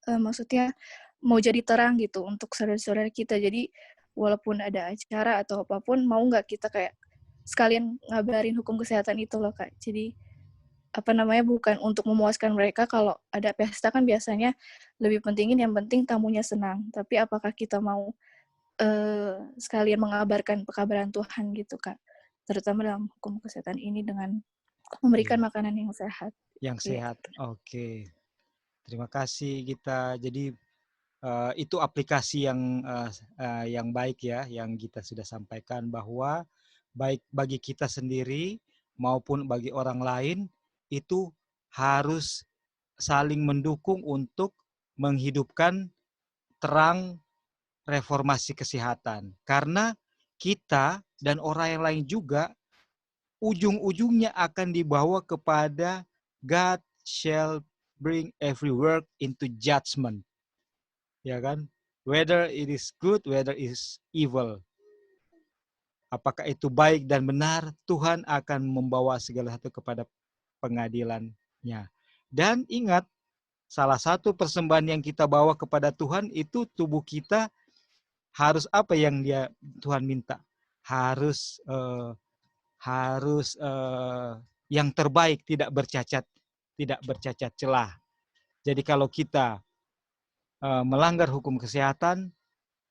maksudnya mau jadi terang gitu untuk saudara-saudara kita. Jadi walaupun ada acara atau apapun, mau nggak kita kayak sekalian ngabarin hukum kesehatan itu loh Kak. Jadi bukan untuk memuaskan mereka. Kalau ada pesta kan biasanya lebih pentingin yang penting tamunya senang. Tapi apakah kita mau sekalian mengabarkan pekabaran Tuhan gitu Kak, terutama dalam hukum kesehatan ini dengan memberikan makanan yang sehat. Yang sehat. Oke. Terima kasih Gita. Jadi itu aplikasi yang baik ya, yang kita sudah sampaikan, bahwa baik bagi kita sendiri maupun bagi orang lain itu harus saling mendukung untuk menghidupkan terang reformasi kesehatan. Karena kita dan orang yang lain juga ujung-ujungnya akan dibawa kepada God shall bring every work into judgment. Ya kan? Whether it is good, whether it is evil. Apakah itu baik dan benar, Tuhan akan membawa segala sesuatu kepada pengadilannya. Dan ingat, salah satu persembahan yang kita bawa kepada Tuhan itu tubuh kita harus apa yang Tuhan minta? Harus yang terbaik, tidak bercacat celah. Jadi kalau kita melanggar hukum kesehatan,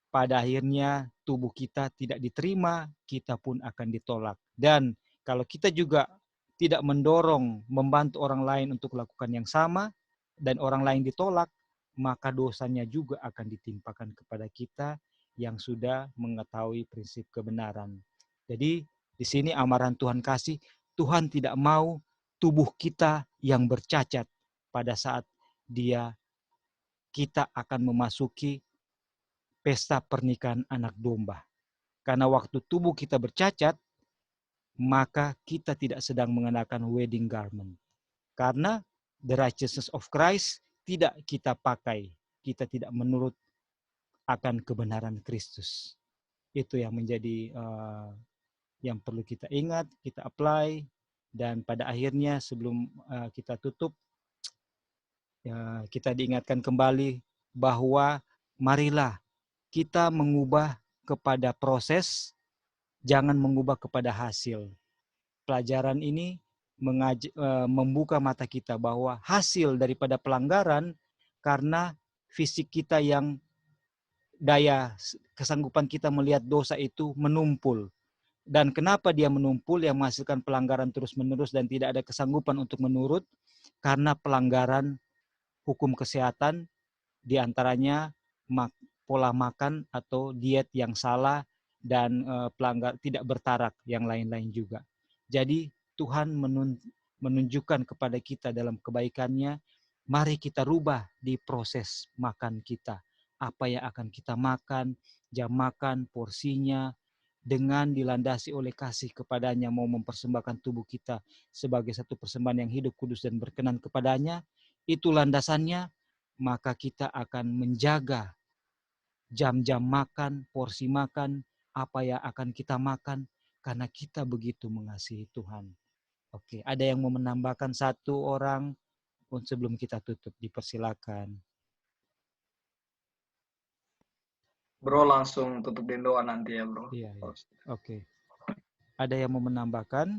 pada akhirnya tubuh kita tidak diterima, kita pun akan ditolak. Dan kalau kita juga tidak mendorong, membantu orang lain untuk melakukan yang sama, dan orang lain ditolak, maka dosanya juga akan ditimpakan kepada kita yang sudah mengetahui prinsip kebenaran. Jadi di sini amaran Tuhan kasih, Tuhan tidak mau tubuh kita yang bercacat pada saat kita akan memasuki pesta pernikahan anak domba. Karena waktu tubuh kita bercacat, maka kita tidak sedang mengenakan wedding garment. Karena the righteousness of Christ tidak kita pakai. Kita tidak menurut akan kebenaran Kristus. Itu yang menjadi yang perlu kita ingat, kita apply, dan pada akhirnya sebelum kita tutup, kita diingatkan kembali bahwa marilah kita mengubah kepada proses jangan mengubah kepada hasil. Pelajaran ini membuka mata kita bahwa hasil daripada pelanggaran karena fisik kita yang daya kesanggupan kita melihat dosa itu menumpul. Dan kenapa dia menumpul yang menghasilkan pelanggaran terus-menerus dan tidak ada kesanggupan untuk menurut? Karena pelanggaran hukum kesehatan, diantaranya pola makan atau diet yang salah dan pelanggar tidak bertarak yang lain-lain juga. Jadi Tuhan menunjukkan kepada kita dalam kebaikannya, mari kita rubah di proses makan kita. Apa yang akan kita makan, jam makan, porsinya, dengan dilandasi oleh kasih kepadanya, mau mempersembahkan tubuh kita sebagai satu persembahan yang hidup, kudus, dan berkenan kepadanya, itu landasannya, maka kita akan menjaga jam-jam makan, porsi makan, apa yang akan kita makan, karena kita begitu mengasihi Tuhan. Oke, ada yang mau menambahkan satu orang sebelum kita tutup? Dipersilakan. Bro langsung tutup doa nanti ya bro. Iya. Oke. Ada yang mau menambahkan?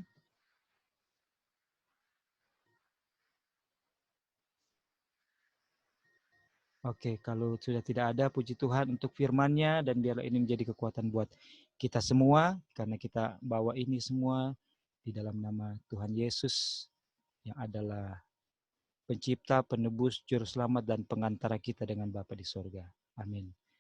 Oke, kalau sudah tidak ada, puji Tuhan untuk firman-Nya, dan biarlah ini menjadi kekuatan buat kita semua, karena kita bawa ini semua di dalam nama Tuhan Yesus, yang adalah pencipta, penebus, juru selamat, dan pengantara kita dengan Bapa di sorga. Amin.